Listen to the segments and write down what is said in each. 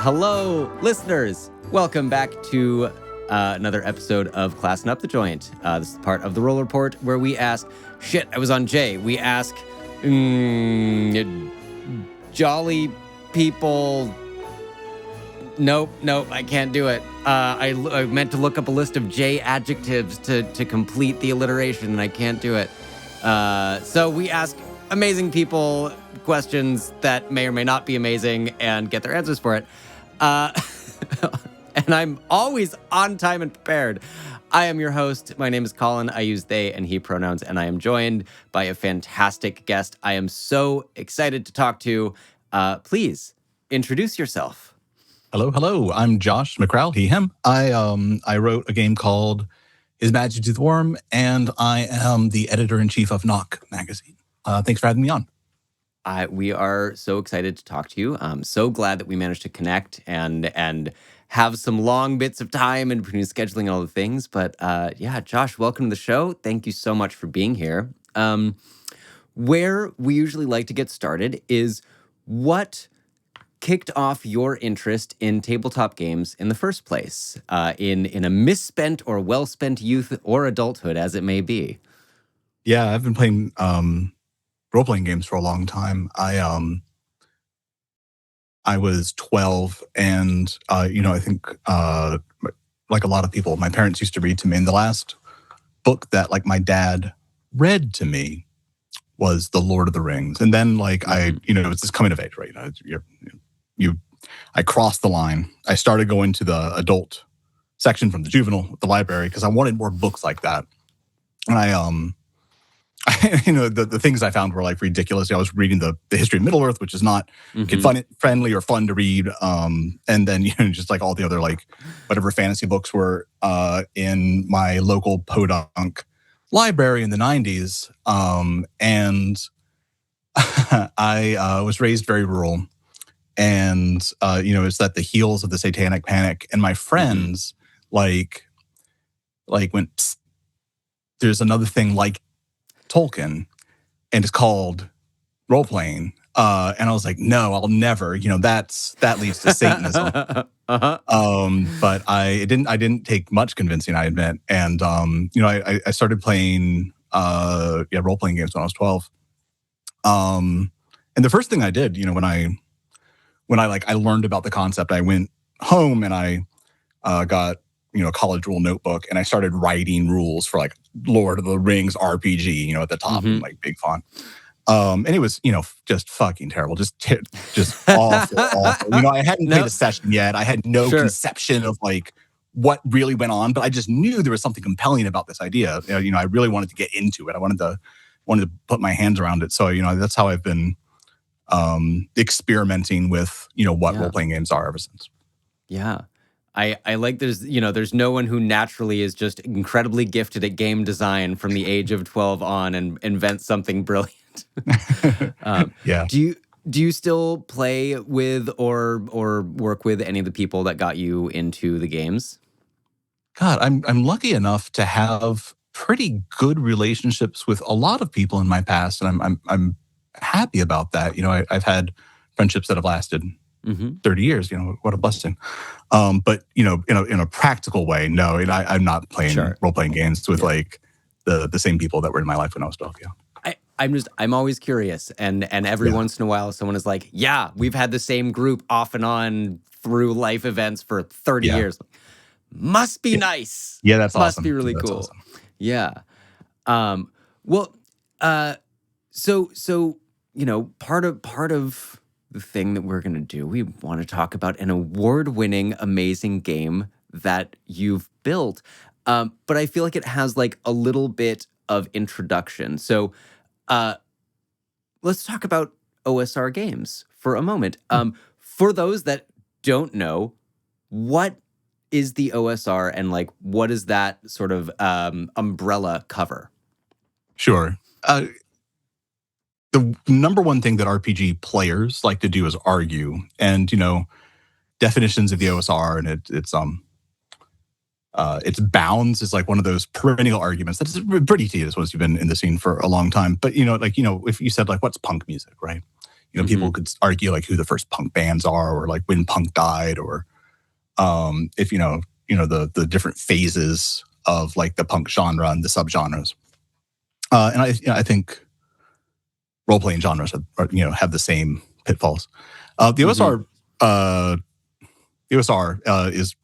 Hello, listeners. Welcome back to another episode of Classing Up the Joint. This is part of the Roll Report where we ask, I was on J. We ask jolly people. Nope, I can't do it. I meant to look up a list of J adjectives to complete the alliteration, and I can't do it. So we ask amazing people questions that may or may not be amazing and get their answers for it. And I'm always on time and prepared. I am your host. My name is Colin. I use they and he pronouns, and I am joined by a fantastic guest I am so excited to talk to. Please introduce yourself. Hello. I'm JOSH MCCROWELL, he, him. I wrote a game called His Majesty the Worm, and I am the editor-in-chief of Knock magazine. Thanks for having me on. We are so excited to talk to you. I'm so glad that we managed to connect and have some long bits of time in between scheduling and all the things. But yeah, Josh, welcome to the show. Thank you so much for being here. Where we usually like to get started is what kicked off your interest in tabletop games in the first place, in a misspent or well-spent youth or adulthood, as it may be. Yeah, I've been playing role-playing games for a long time. I was 12, and I think like a lot of people, my parents used to read to me. And the last book that my dad read to me was The Lord of the Rings. And then it's this coming of age, right? I crossed the line. I started going to the adult section from the juvenile at the library because I wanted more books like that. And the things I found were ridiculous. I was reading the history of Middle-earth, which is not kid-friendly or fun to read. And then just all the other whatever fantasy books were in my local podunk library in the 90s. And I was raised very rural, and it's at the heels of the Satanic Panic, and my friends went, psst, there's another thing like Tolkien, and it's called role-playing. And I was like, no, I'll never. That leads to Satanism. But I didn't take much convincing, I admit. And I started playing role-playing games when I was 12. And the first thing I did, when I learned about the concept, I went home and I got a college rule notebook, and I started writing rules for Lord of the Rings RPG, at the top in big font. And it was, just fucking terrible, just awful. I hadn't played a session yet. I had no conception of what really went on, but I just knew there was something compelling about this idea. I really wanted to get into it. I wanted to put my hands around it. So, that's how I've been experimenting with, what role-playing games are ever since. Yeah. I like there's no one who naturally is just incredibly gifted at game design from the age of 12 on and invents something brilliant. Yeah. Do you still play with or work with any of the people that got you into the games? God, I'm lucky enough to have pretty good relationships with a lot of people in my past, and I'm happy about that. I've had friendships that have lasted 30 years, what a blessing. But, in a practical way, no, I'm not playing role-playing games with the same people that were in my life when I was 12, yeah. I'm always curious. And every once in a while, someone is like, yeah, we've had the same group off and on through life events for 30 years. Must be nice. Yeah, that's awesome. Must be really cool. Awesome. Yeah. So part of the thing that we're going to do, we want to talk about an award-winning, amazing game that you've built. But I feel like it has a little bit of introduction. So let's talk about OSR games for a moment. For those that don't know, what is the OSR and what does that sort of umbrella cover? Sure. The number one thing that RPG players like to do is argue, and definitions of the OSR and its bounds is one of those perennial arguments that's pretty tedious once you've been in the scene for a long time. But if you said what's punk music, right? You know, people could argue like who the first punk bands are, or like when punk died, or if the different phases of like the punk genre and the subgenres. And I think role playing genres have the same pitfalls. The OSR is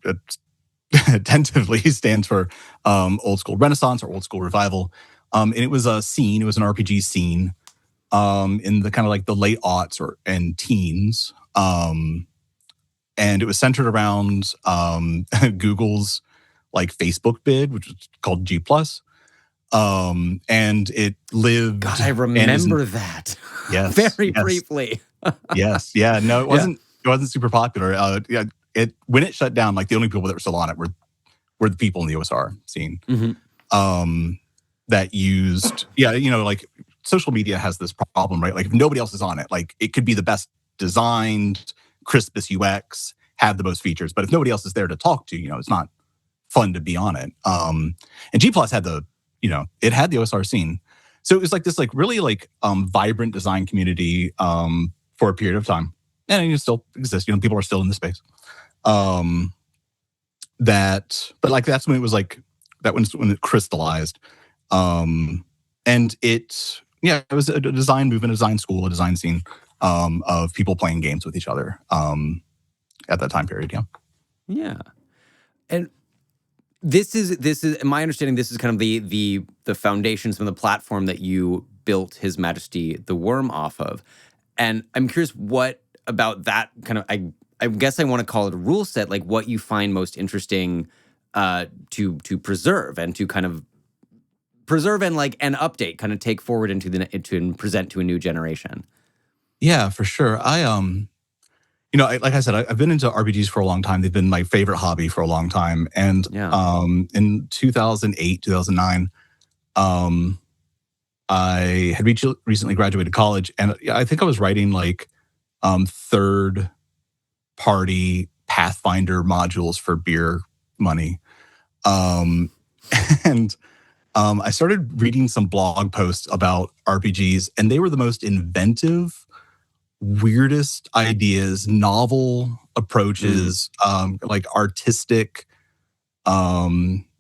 tentatively stands for Old School Renaissance or Old School Revival. And it was a scene. It was an RPG scene in the kind of like the late aughts and teens. And it was centered around Google's like Facebook bid, which was called G+. And it lived. God, I remember that. Yes, very briefly. Yes, yeah. No, it wasn't. It wasn't super popular. When it shut down, like the only people that were still on it were the people in the OSR scene that used. Yeah, like social media has this problem, right? Like if nobody else is on it, like it could be the best designed, crispest UX, have the most features, but if nobody else is there to talk to, it's not fun to be on it. And G+ had it had the OSR scene. So it was like this like really like vibrant design community for a period of time. And it still exists. People are still in the space. But that's when it was like when it crystallized. And it was a design movement, a design school, a design scene of people playing games with each other at that time period. Yeah. Yeah. And this is my understanding. This is kind of the foundations from the platform that you built His Majesty the Worm off of. And I'm curious, what about that kind of, I guess I want to call it a rule set, like what you find most interesting to preserve and to kind of preserve and update, kind of take forward and present to a new generation. Yeah, for sure. Like I said, I've been into RPGs for a long time. They've been my favorite hobby for a long time. And in 2008, 2009, I had recently graduated college, and I think I was writing like third-party Pathfinder modules for beer money. And I started reading some blog posts about RPGs, and they were the most inventive, weirdest ideas, novel approaches, like artistic, Lynchian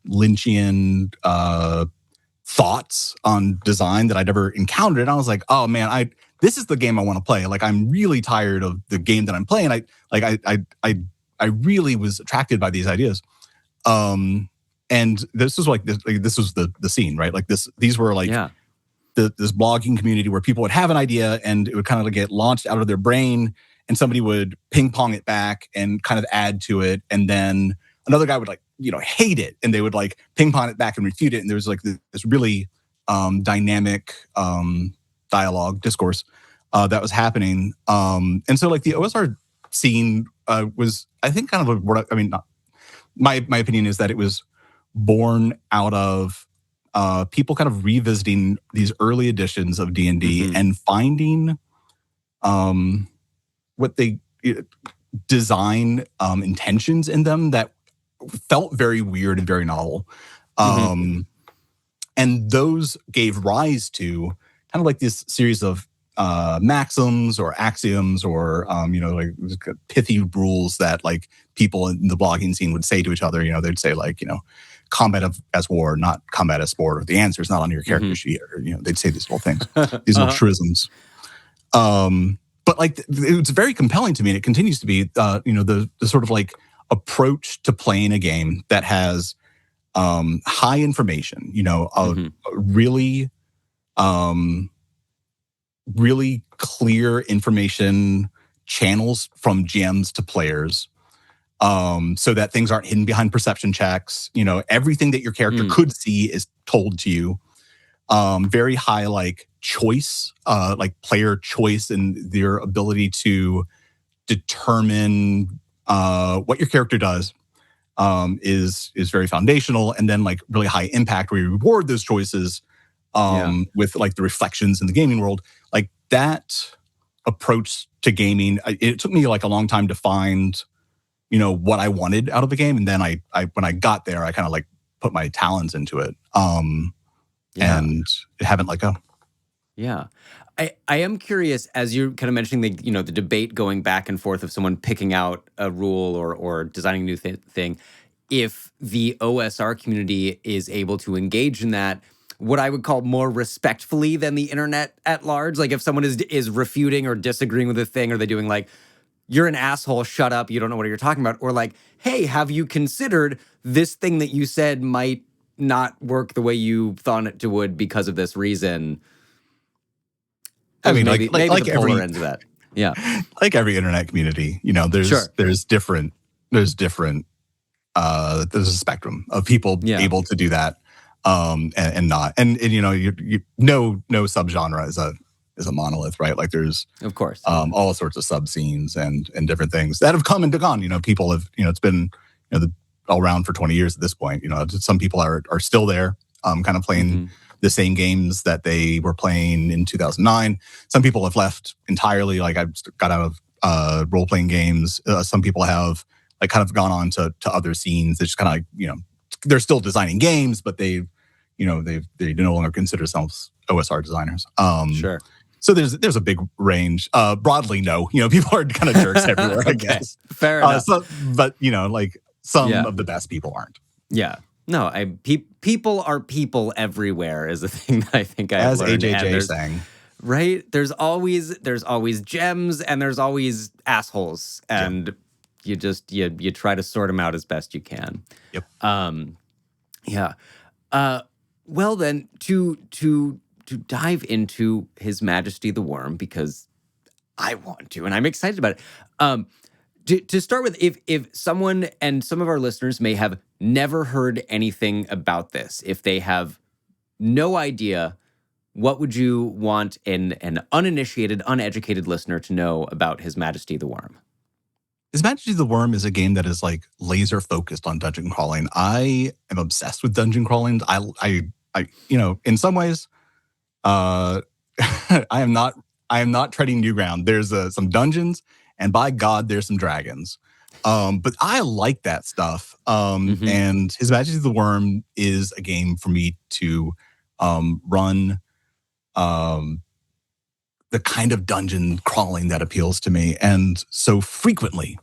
thoughts on design that I'd ever encountered. And I was like, oh man, this is the game I want to play. Like, I'm really tired of the game that I'm playing. I really was attracted by these ideas. And this was like this was the scene, right? Like these were like this blogging community where people would have an idea and it would kind of like get launched out of their brain, and somebody would ping pong it back and kind of add to it, and then another guy would hate it, and they would like ping pong it back and refute it, and there was like this really dynamic dialogue discourse that was happening. And so like the OSR scene was, I think, kind of my opinion is that it was born out of people kind of revisiting these early editions of D&D and finding what they design intentions in them that felt very weird and very novel. And those gave rise to kind of like this series of maxims or axioms or like pithy rules that like people in the blogging scene would say to each other. They'd say like, combat as war, not combat as sport, or the answer is not on your character sheet, or they'd say these little things, these little truisms. But like it's very compelling to me, and it continues to be the sort of like approach to playing a game that has high information, really really clear information channels from GMs to players, so that things aren't hidden behind perception checks. Everything that your character could see is told to you. Very high like choice, like player choice, and their ability to determine what your character does is very foundational. And then like really high impact, where you reward those choices with like the reflections in the gaming world. Like that approach to gaming, it took me like a long time to find what I wanted out of a game, and then I when I got there, I kind of like put my talents into it, and haven't let go. Yeah. I am curious, as you're kind of mentioning the debate going back and forth of someone picking out a rule or designing a new thing, if the OSR community is able to engage in that, what I would call more respectfully than the internet at large. Like if someone is refuting or disagreeing with a thing, or they're doing like, you're an asshole, shut up, you don't know what you're talking about, or like, hey, have you considered this thing that you said might not work the way you thought it would because of this reason? I mean, Maybe like the every polar ends of that. Yeah. like every internet community, there's Sure. there's different there's a spectrum of people able to do that, and not, and no subgenre is a monolith, right? Like there's Of course. all sorts of sub scenes and different things that have come and gone. People have, it's been all around for 20 years at this point. Some people are still there, kind of playing the same games that they were playing in 2009. Some people have left entirely. Like I got out of role-playing games. Some people have like kind of gone on to other scenes. They just kind of like, they're still designing games, but they no longer consider themselves OSR designers. Sure. So there's a big range. Broadly, no. People are kind of jerks everywhere, I guess. Fair enough. But like some of the best people aren't. Yeah. No, people are people everywhere is the thing that I think I've learned. As AJJ sang. Right? There's always gems and there's always assholes. And you just you try to sort them out as best you can. Yep. Yeah. Well then, to dive into His Majesty the Worm, because I want to, and I'm excited about it. To start with, if someone, and some of our listeners may have never heard anything about this, if they have no idea, what would you want an uninitiated, uneducated listener to know about His Majesty the Worm? His Majesty the Worm is a game that is like laser focused on dungeon crawling. I am obsessed with dungeon crawling. I in some ways, I am not treading new ground. There's some dungeons, and by God, there's some dragons. But I like that stuff. And His Majesty the Worm is a game for me to run the kind of dungeon crawling that appeals to me. And so frequently,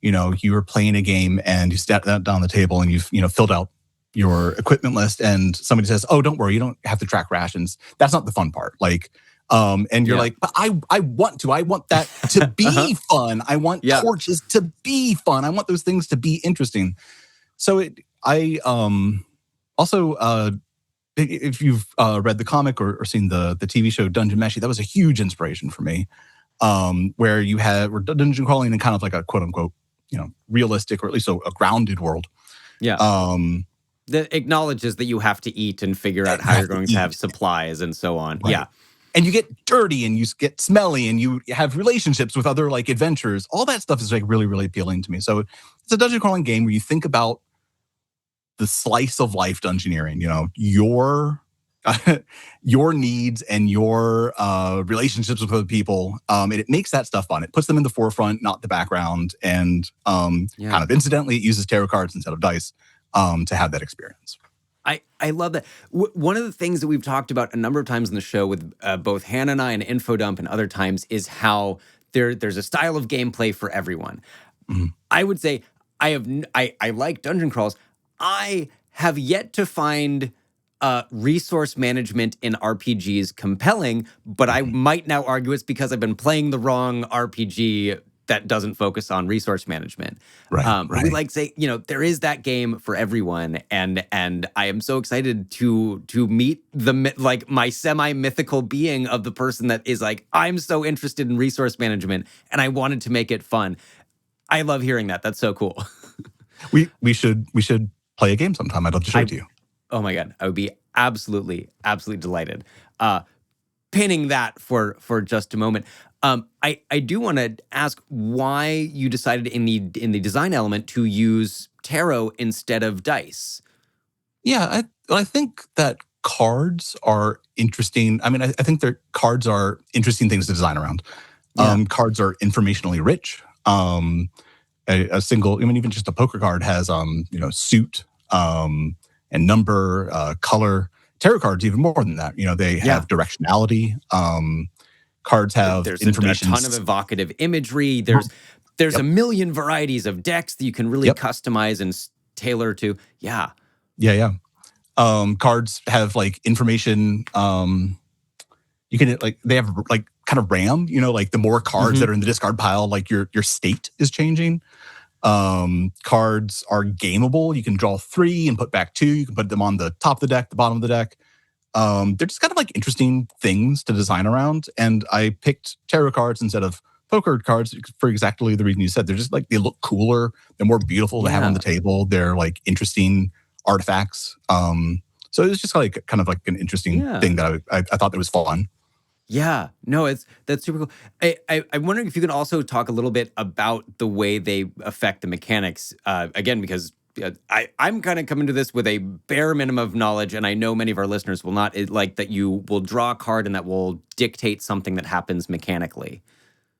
you are playing a game and you sat down the table and you've filled out your equipment list, and somebody says, "Oh, don't worry, you don't have to track rations." That's not the fun part. Like, and you're like, "But I want that to be fun. I want torches to be fun. I want those things to be interesting." So also, if you've read the comic or seen the TV show Dungeon Meshi, that was a huge inspiration for me. Where we're dungeon crawling in kind of like a quote unquote, realistic, or at least a grounded world. Yeah. That acknowledges that you have to eat and figure out how you're going to have supplies and so on. Right. Yeah. And you get dirty and you get smelly and you have relationships with other like adventurers. All that stuff is like really, really appealing to me. So it's a dungeon crawling game where you think about the slice of life dungeoneering, your needs and your relationships with other people. And it makes that stuff fun. It puts them in the forefront, not the background. And kind of incidentally, it uses tarot cards instead of dice to have that experience. I love that. One of the things that we've talked about a number of times in the show with both Hannah and I and InfoDump and other times is how there's a style of gameplay for everyone. Mm-hmm. I would say I like dungeon crawls. I have yet to find resource management in RPGs compelling, but I might now argue it's because I've been playing the wrong RPG that doesn't focus on resource management. Right. We like say, there is that game for everyone, and I am so excited to meet my semi-mythical being of the person that is like, I'm so interested in resource management and I wanted to make it fun. I love hearing that. That's so cool. We should play a game sometime. I'd love to show it to you. Oh my God. I would be absolutely delighted. Pinning that for just a moment. I do want to ask why you decided in the design element to use tarot instead of dice. Yeah, I think that cards are interesting. I mean, I think that cards are interesting things to design around. Cards are informationally rich. A single, even just a poker card has, suit and number, color, tarot cards even more than that. They have directionality. Cards have There's information. a ton of evocative imagery. There's a million varieties of decks that you can really customize and tailor to. Yeah. Yeah. Cards have like information. You can they have like kind of RAM. Like the more cards that are in the discard pile, like your state is changing. Cards are gameable. You can draw 3 and put back 2. You can put them on the top of the deck, the bottom of the deck. They're just kind of like interesting things to design around. And I picked tarot cards instead of poker cards for exactly the reason you said. They're just like, they look cooler. They're more beautiful to have on the table. They're like interesting artifacts. So it was just like kind of like an interesting thing that I thought that was fun. Yeah, no, that's super cool. I'm wondering if you can also talk a little bit about the way they affect the mechanics. Again, because I'm kind of coming to this with a bare minimum of knowledge, and I know many of our listeners will not like that. You will draw a card, and that will dictate something that happens mechanically.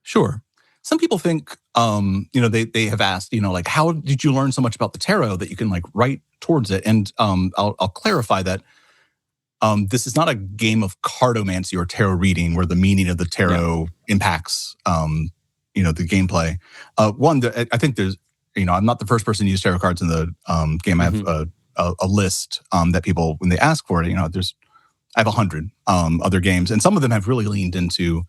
Sure. Some people think, they have asked, like, how did you learn so much about the tarot that you can like write towards it? And I'll clarify that. This is not a game of cardomancy or tarot reading where the meaning of the tarot impacts, the gameplay. I think there's, I'm not the first person to use tarot cards in the game. I have a list that people, when they ask for it, I have 100 other games, and some of them have really leaned into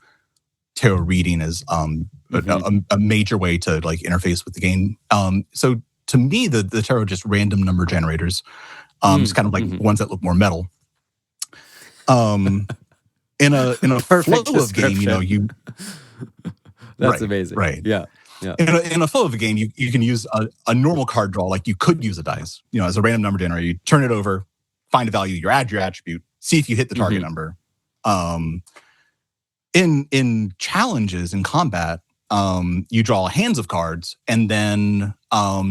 tarot reading as a major way to like interface with the game. So to me, the tarot are just random number generators. It's kind of like ones that look more metal. In a flow of game, you that's amazing. Right. Yeah. In a flow of a game, you can use a normal card draw, like you could use a dice, as a random number generator. You turn it over, find a value, you add your attribute, see if you hit the target number. In challenges in combat, you draw hands of cards, and then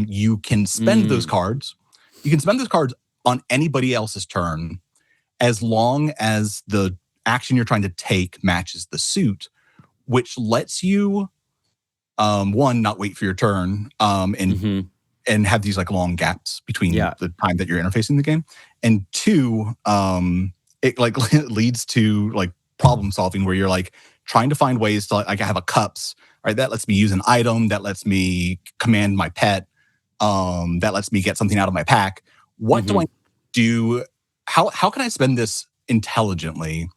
you can spend those cards. You can spend those cards on anybody else's turn, as long as the action you're trying to take matches the suit, which lets you, one, not wait for your turn, and have these like long gaps between the time that you're interfacing the game, and two, it like leads to like problem solving where you're like trying to find ways to like I have a cups, right? That lets me use an item, that lets me command my pet, that lets me get something out of my pack. What do I do? How can I spend this intelligently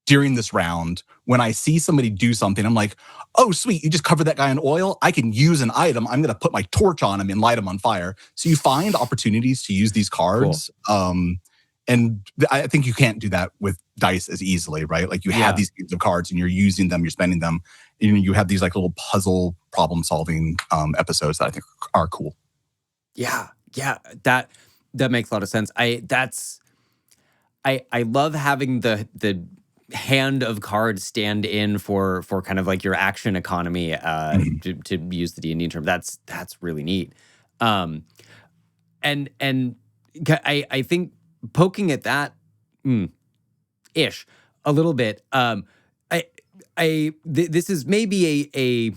during this round when I see somebody do something? I'm like, oh, sweet, you just covered that guy in oil. I can use an item. I'm going to put my torch on him and light him on fire. So you find opportunities to use these cards. Cool. And I think you can't do that with dice as easily, right? Like you have these games of cards and you're using them, you're spending them. And you have these like little puzzle problem solving episodes that I think are cool. Yeah. That makes a lot of sense. I love having the hand of cards stand in for kind of like your action economy, to use the D&D term. That's really neat. And I think poking at that ish a little bit. This is maybe a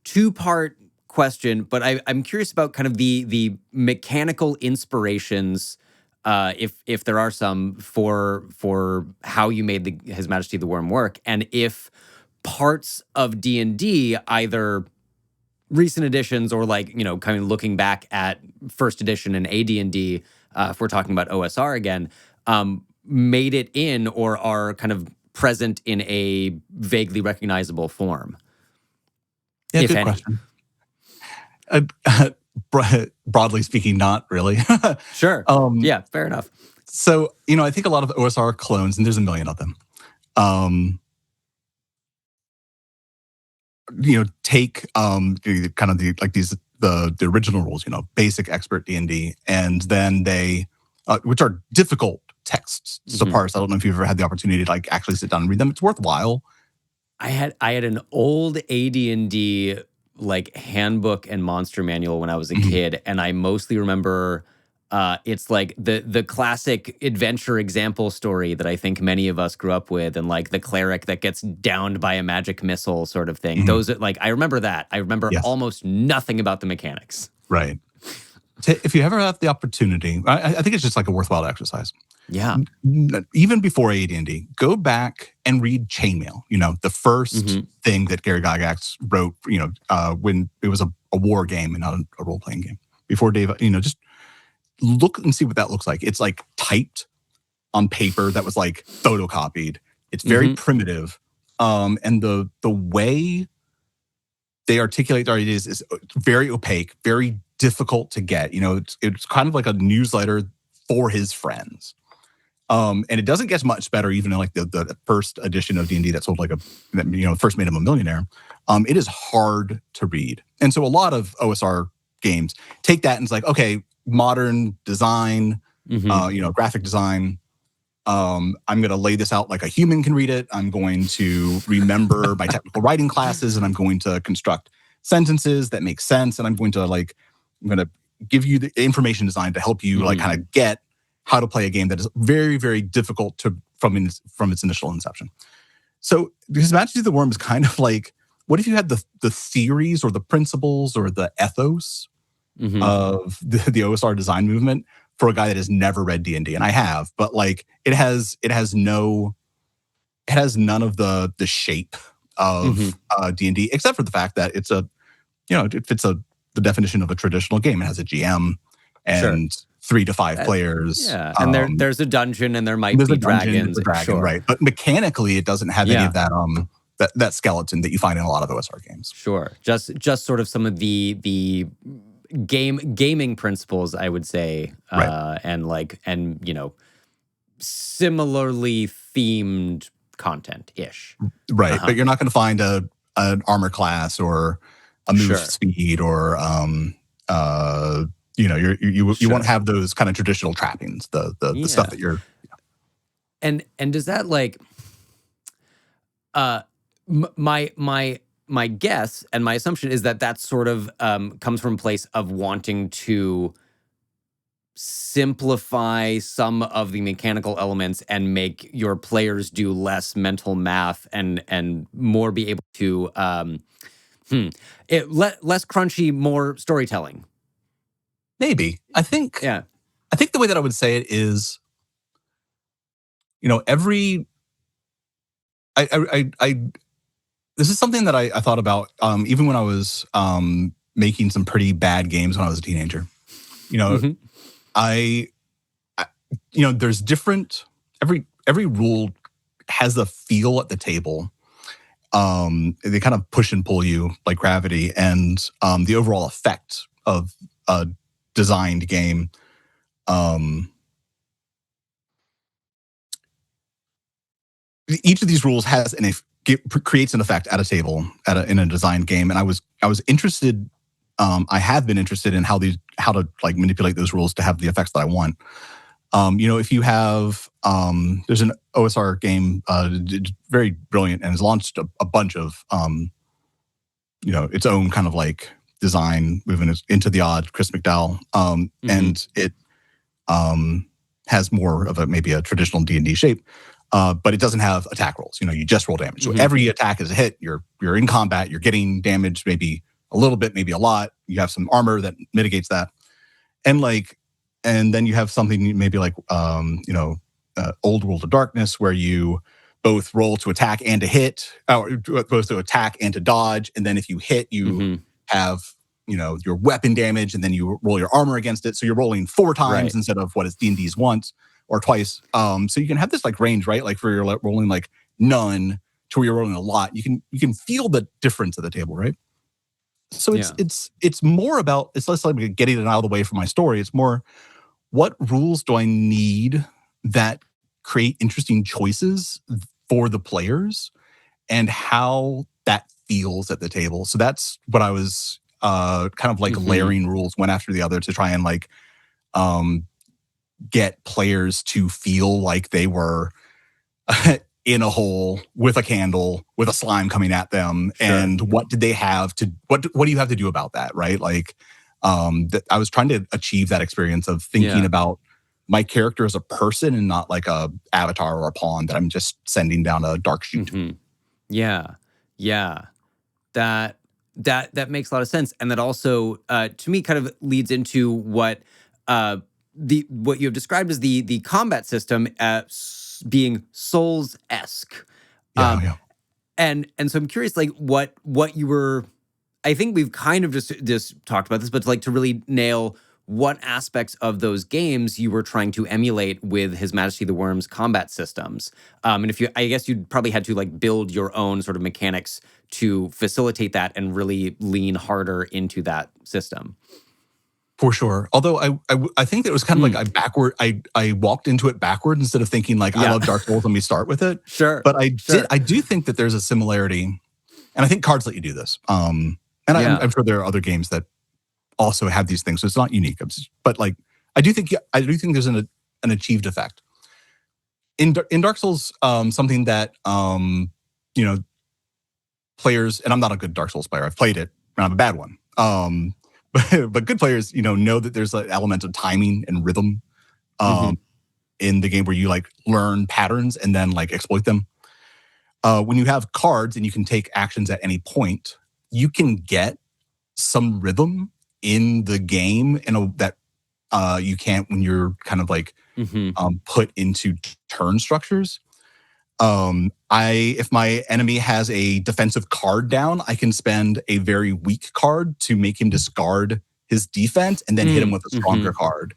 two-part question, but I'm curious about kind of the mechanical inspirations, if there are some, for how you made His Majesty the Worm work, and if parts of D&D, either recent editions or like kind of looking back at first edition and AD&D, if we're talking about OSR again, made it in or are kind of present in a vaguely recognizable form. Yeah, good question. Broadly speaking, not really. Sure. Yeah, fair enough. So, I think a lot of OSR clones, and there's a million of them, take kind of the original rules, basic expert D&D, and then they, which are difficult texts to parse. I don't know if you've ever had the opportunity to like actually sit down and read them. It's worthwhile. I had an old AD&D like handbook and monster manual when I was a kid, and I mostly remember it's like the classic adventure example story that I think many of us grew up with, and like the cleric that gets downed by a magic missile sort of thing. Those are like, I remember that. I remember almost nothing about the mechanics. Right. if you ever have the opportunity, I think it's just like a worthwhile exercise. Yeah. Even before AD&D, go back and read Chainmail. The first thing that Gary Gygax wrote. When it was a war game and not a role playing game. Before Dave, just look and see what that looks like. It's like typed on paper that was like photocopied. It's very primitive, and the way they articulate their ideas is very opaque, very difficult to get. It's kind of like a newsletter for his friends. And it doesn't get much better even in like the first edition of D&D that sold first made him a millionaire. It is hard to read. And so a lot of OSR games take that and it's like, okay, modern design, graphic design. I'm going to lay this out like a human can read it. I'm going to remember my technical writing classes, and I'm going to construct sentences that make sense. And I'm going to give you the information design to help you like kind of get how to play a game that is very, very difficult from its initial inception. So because Majesty of the Worm is kind of like, what if you had the theories or the principles or the ethos of the OSR design movement for a guy that has never read D&D? And I have, but like it has none of the shape of D&D, except for the fact that it fits the definition of a traditional game. It has a GM and 3 to 5 players. Yeah, and there's a dungeon, and there might be dragons. Right? But mechanically, it doesn't have any of that that skeleton that you find in a lot of OSR games. Sure, just sort of some of the gaming principles, I would say, and similarly themed content ish. Right, but you're not going to find an armor class or a move speed or you won't have those kind of traditional trappings, the stuff that you're. And does that like my guess and my assumption is that sort of comes from a place of wanting to simplify some of the mechanical elements and make your players do less mental math and more be able to less crunchy, more storytelling. Maybe. I think the way that I would say it is, this is something that I thought about even when I was making some pretty bad games when I was a teenager. There's different, every rule has a feel at the table. They kind of push and pull you like gravity, and the overall effect of a designed game. Each of these rules has creates an effect at a table in a designed game, and I was interested. I have been interested in how to like manipulate those rules to have the effects that I want. If you have there's an OSR game, very brilliant, and has launched a bunch of its own kind of like design moving Into the Odd, Chris McDowell, and it has more of maybe a traditional D&D shape, but it doesn't have attack rolls. You just roll damage. So every attack is a hit. You're in combat. You're getting damage, maybe a little bit, maybe a lot. You have some armor that mitigates that, and then you have something maybe like Old World of Darkness, where you both roll to attack and to hit, or both to attack and to dodge, and then if you hit, you have your weapon damage, and then you roll your armor against it. So you're rolling 4 times instead of what is D&D's once or twice. So you can have this like range, right? Like for your rolling like none to where you're rolling a lot. You can feel the difference at the table, right? So it's more about, it's less like getting it out of the way for my story. It's more, what rules do I need that create interesting choices for the players, and how that feels at the table. So that's what I was kind of like layering rules one after the other to try and like get players to feel like they were in a hole with a candle with a slime coming at them. And what did they have to, what do you have to do about that? Right. Like I was trying to achieve that experience of thinking about my character as a person and not like a avatar or a pawn that I'm just sending down a dark chute. Yeah. That that makes a lot of sense, and that also to me kind of leads into what what you have described as the combat system being Souls-esque. Yeah, Um, yeah. and so I'm curious, like what you were. I think we've kind of just talked about this, but to really nail what aspects of those games you were trying to emulate with His Majesty the Worm's combat systems. And I guess you'd probably had to like build your own sort of mechanics to facilitate that and really lean harder into that system. For sure. Although I think that it was kind of like I walked into it backward instead of thinking like I Yeah. love Dark Souls, let me start with it. Sure. But Sure. I do think that there's a similarity, and I think cards let you do this. And Yeah. I'm sure there are other games that also have these things, so it's not unique. But like I do think there's an achieved effect in Dark Souls. Something that you know, players, and I'm not a good Dark Souls player. I've played it, and I'm a bad one. But good players, know that there's an element of timing and rhythm in the game where you like learn patterns and then like exploit them. When you have cards and you can take actions at any point, you can get some rhythm in the game that you can't when you're kind of like put into turn structures. If my enemy has a defensive card down, I can spend a very weak card to make him discard his defense and then hit him with a stronger card.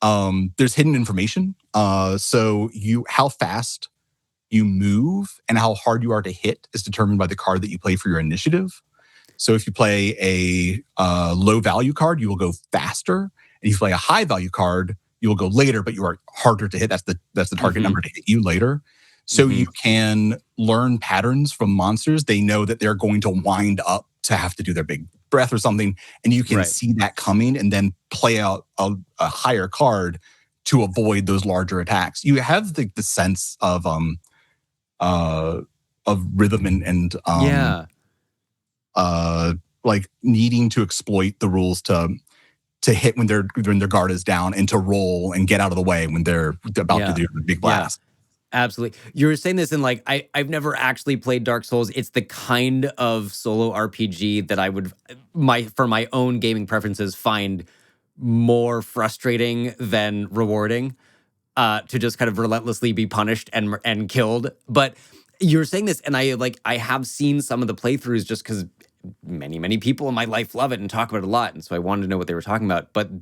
There's hidden information. So how fast you move and how hard you are to hit is determined by the card that you play for your initiative. So if you play a low value card, you will go faster. And if you play a high value card, you will go later, but you are harder to hit. That's the target number to hit you later. So you can learn patterns from monsters. They know that they're going to wind up to have to do their big breath or something, and you can see that coming and then play out a higher card to avoid those larger attacks. You have the sense of rhythm and like needing to exploit the rules to hit when their guard is down and to roll and get out of the way when they're about to do the big blast. Absolutely. You were saying this in like, I've never actually played Dark Souls. It's the kind of solo RPG that I would, for my own gaming preferences, find more frustrating than rewarding, to just kind of relentlessly be punished and killed. But you were saying this, and I have seen some of the playthroughs just because many people in my life love it and talk about it a lot. And so I wanted to know what they were talking about. But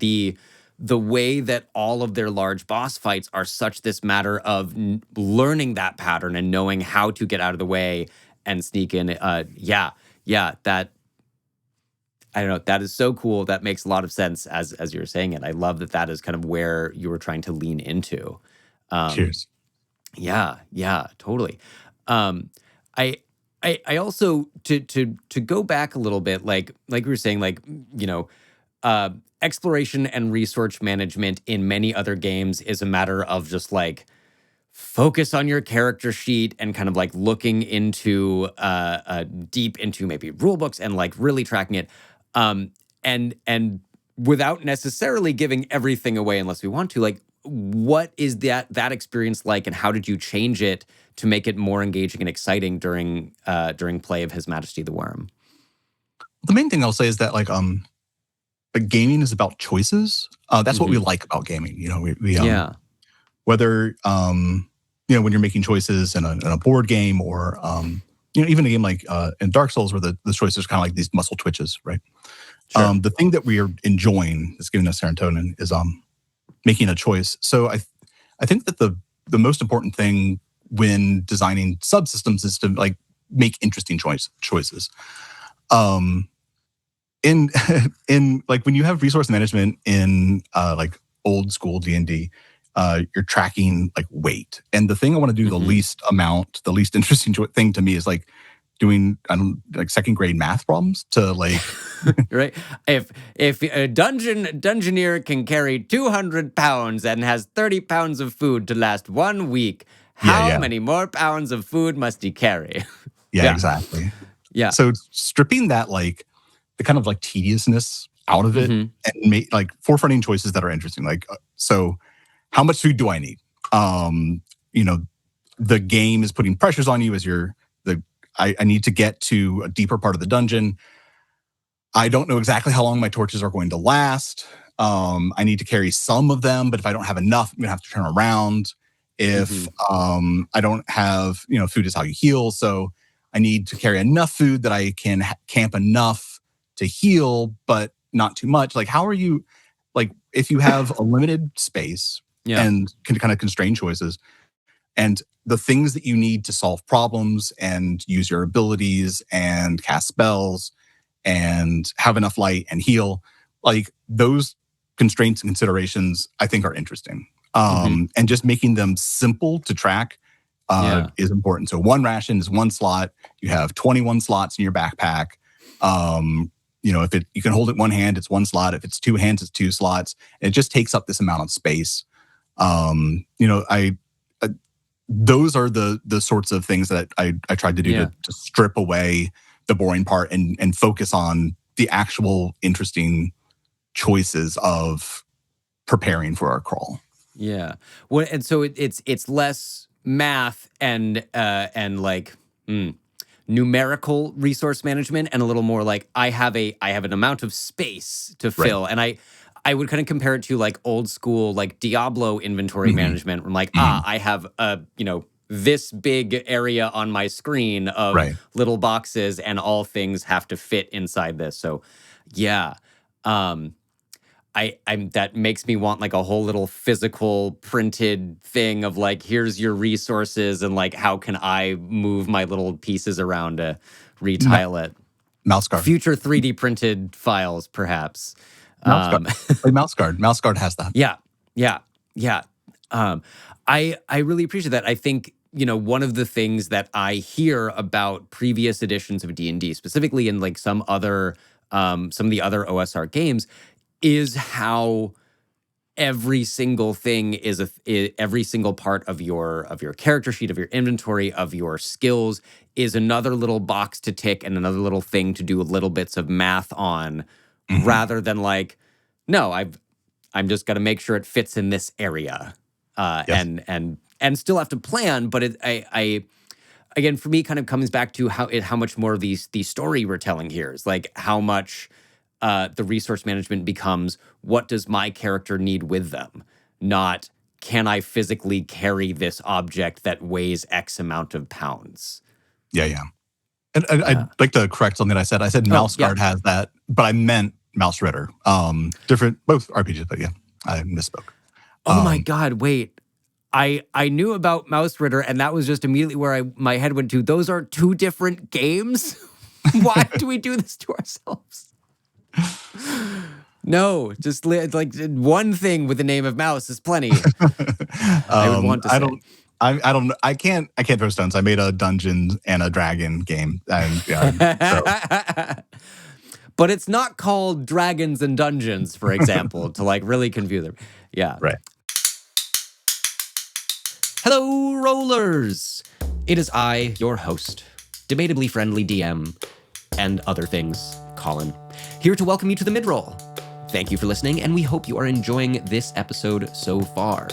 the way that all of their large boss fights are such this matter of learning that pattern and knowing how to get out of the way and sneak in. That, I don't know, that is so cool. That makes a lot of sense as you were saying it. I love that is kind of where you were trying to lean into. Cheers. Yeah, totally. I also to go back a little bit, like we were saying, exploration and resource management in many other games is a matter of just like focus on your character sheet and kind of like looking into deep into maybe rule books and like really tracking it, and without necessarily giving everything away unless we want to. Like, what is that experience like, and how did you change it to make it more engaging and exciting during play of His Majesty the Worm? The main thing I'll say is that like gaming is about choices. That's what we like about gaming. Whether when you're making choices in a board game or even a game like in Dark Souls where the choices are kind of like these muscle twitches, right? Sure. The thing that we are enjoying that's giving us serotonin is making a choice. So I think that the most important thing when designing subsystems is to like make interesting choices. In like when you have resource management in like old school D&D, you're tracking like weight. And the thing I want to do the least interesting thing to me is like doing like second grade math problems to like right. If a dungeoneer can carry 200 pounds and has 30 pounds of food to last 1 week, how many more pounds of food must he carry? Yeah, exactly. Yeah. So stripping that like the kind of like tediousness out of it and make like forefronting choices that are interesting. Like, so how much food do I need? The game is putting pressures on you as I need to get to a deeper part of the dungeon. I don't know exactly how long my torches are going to last. I need to carry some of them, but if I don't have enough, I'm going to have to turn around. If I don't have, food is how you heal. So I need to carry enough food that I can camp enough to heal, but not too much. Like, how are you, like, if you have a limited space and can kind of constrain choices, and the things that you need to solve problems and use your abilities and cast spells and have enough light and heal, like those constraints and considerations, I think are interesting. And just making them simple to track is important. So one ration is one slot. You have 21 slots in your backpack. If you can hold it one hand, it's one slot. If it's two hands, it's two slots. It just takes up this amount of space. Those are the sorts of things that I tried to do to strip away the boring part and focus on the actual interesting choices of preparing for our crawl. Yeah. Well, and so it's less math and numerical resource management, and a little more like I have an amount of space to fill, and I would kind of compare it to like old school like Diablo inventory management. Where I'm like, I have this big area on my screen of little boxes, and all things have to fit inside this. So, yeah. I'm that makes me want like a whole little physical printed thing of like, here's your resources and like, how can I move my little pieces around to retile it? Mouse guard. Future 3D printed files, perhaps. Mouse guard. Mouse guard. Mouse guard has that. Yeah. I really appreciate that. I think, one of the things that I hear about previous editions of D&D, specifically in like some of the other OSR games, is how every single thing every single part of your character sheet, of your inventory, of your skills is another little box to tick and another little thing to do little bits of math on, rather than like, no, I'm just gonna make sure it fits in this area, and still have to plan. But I again, for me, kind of comes back to how much more of the story we're telling here is like how much. The resource management becomes, what does my character need with them? Not, can I physically carry this object that weighs X amount of pounds? Yeah. And I'd like to correct something I said. I said Mouse Guard has that, but I meant Mouse Ritter. Different, both RPGs, but yeah, I misspoke. Oh my God, wait. I knew about Mouse Ritter, and that was just immediately where my head went to. Those are two different games? Why do we do this to ourselves? No, just like one thing with the name of mouse is plenty. I would want to say. I don't know. I can't throw stones. I made a Dungeons and a Dragon game. But it's not called Dragons and Dungeons, for example, to like really confuse them. Yeah. Right. Hello, rollers. It is I, your host, debatably friendly DM, and other things, Colin, here to welcome you to the mid-roll. Thank you for listening, and we hope you are enjoying this episode so far.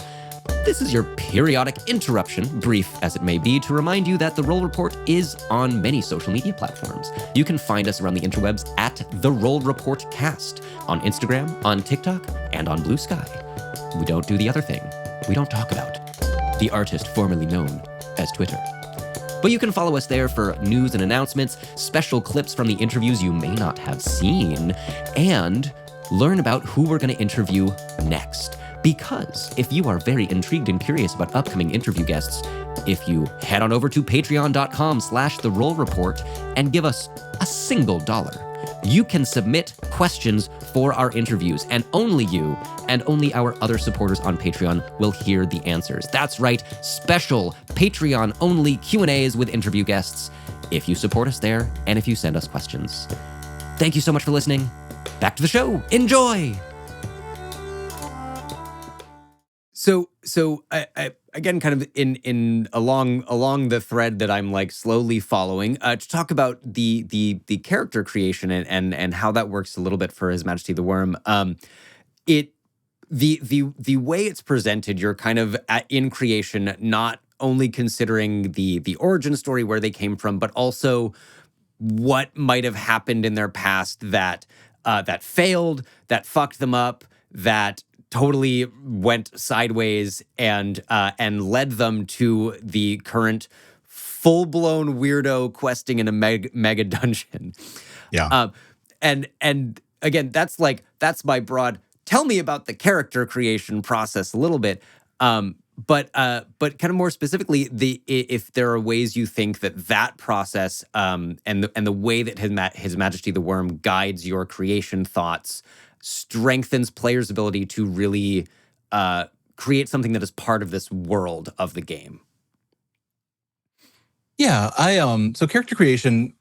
This is your periodic interruption, brief as it may be, to remind you that The Roll Report is on many social media platforms. You can find us around the interwebs at The Roll Report Cast, on Instagram, on TikTok, and on Blue Sky. We don't do the other thing. We don't talk about the artist formerly known as Twitter. But you can follow us there for news and announcements, special clips from the interviews you may not have seen, and learn about who we're going to interview next. Because if you are very intrigued and curious about upcoming interview guests, if you head on over to patreon.com/therollreport and give us a single $1, you can submit questions for our interviews, and only you and only our other supporters on Patreon will hear the answers. That's right, special Patreon-only Q&As with interview guests if you support us there and if you send us questions. Thank you so much for listening. Back to the show. Enjoy! So I again, kind of in along the thread that I'm like slowly following, to talk about the character creation and how that works a little bit for His Majesty the Worm. The way it's presented, you're kind of in creation, not only considering the origin story, where they came from, but also what might have happened in their past that that failed, that fucked them up, that totally went sideways, and led them to the current full-blown weirdo questing in a mega dungeon. Yeah. And again, that's my broad. Tell me about the character creation process a little bit. But kind of more specifically, if there are ways you think that process and the way that His Majesty the Worm guides your creation thoughts strengthens players' ability to really create something that is part of this world of the game. Yeah, so character creation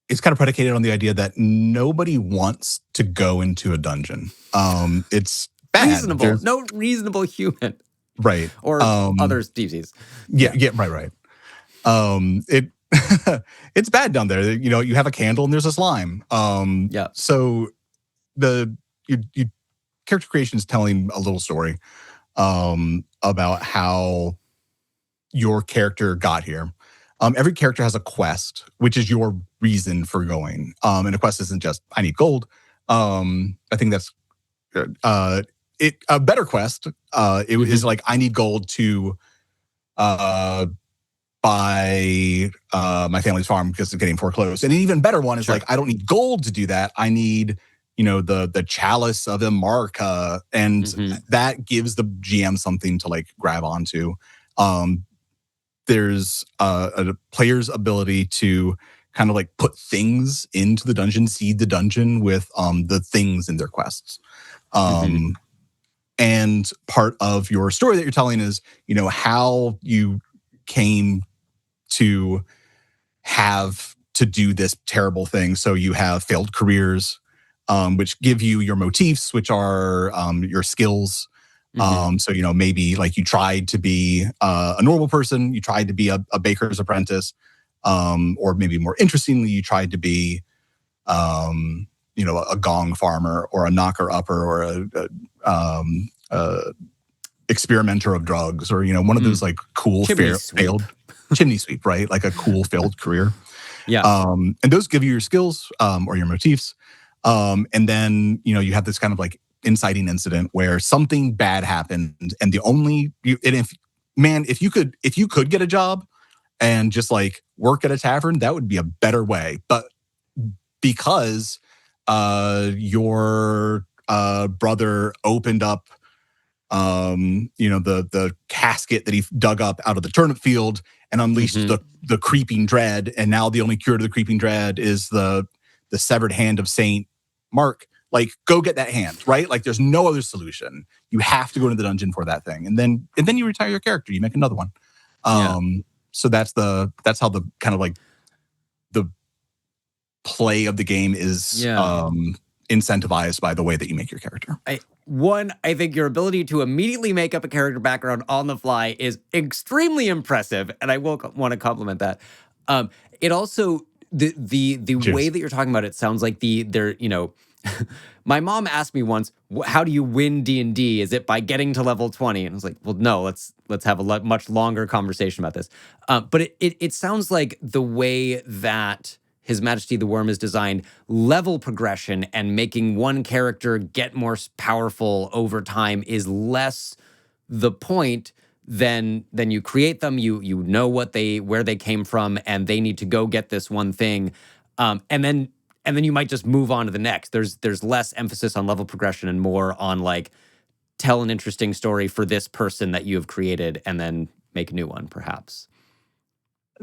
it's kind of predicated on the idea that nobody wants to go into a dungeon. It's bad. Reasonable. No reasonable human. Right. Or other species. Yeah, right. It it's bad down there. You know, you have a candle and there's a slime. Yeah. So you character creation is telling a little story about how your character got here. Every character has a quest, which is your reason for going. And a quest isn't just, I need gold. I think that's a better quest. Is like, I need gold to buy my family's farm because it's getting foreclosed. And an even better one is like, I don't need gold to do that. I need, the chalice of Imarka. And that gives the GM something to like grab onto. There's a player's ability to kind of like put things into the dungeon, seed the dungeon with the things in their quests. And part of your story that you're telling is, how you came to have to do this terrible thing. So you have failed careers, which give you your motifs, which are your skills. So, maybe like you tried to be a normal person, you tried to be a baker's apprentice, or maybe more interestingly, you tried to be, a gong farmer or a knocker upper or a experimenter of drugs or, one of those like cool failed chimney sweep, right? Like a cool failed career. Yeah. And those give you your skills or your motifs. And then, you have this kind of like inciting incident where something bad happened, and if you could get a job and just like work at a tavern, that would be a better way. But because your brother opened up the casket that he dug up out of the turnip field and unleashed the creeping dread, and now the only cure to the creeping dread is the severed hand of Saint Mark. Like, go get that hand, right? Like, there's no other solution. You have to go into the dungeon for that thing, and then you retire your character. You make another one. So that's how the kind of like the play of the game is incentivized by the way that you make your character. I think your ability to immediately make up a character background on the fly is extremely impressive, and I will want to compliment that. It also the way that you're talking about it sounds like my mom asked me once, how do you win D&D? Is it by getting to level 20? And I was like, well, no, let's have a much longer conversation about this. But it sounds like the way that His Majesty the Worm is designed, level progression and making one character get more powerful over time is less the point than you create them. You know where they came from, and they need to go get this one thing. And then you might just move on to the next. There's less emphasis on level progression and more on like, tell an interesting story for this person that you have created and then make a new one, perhaps.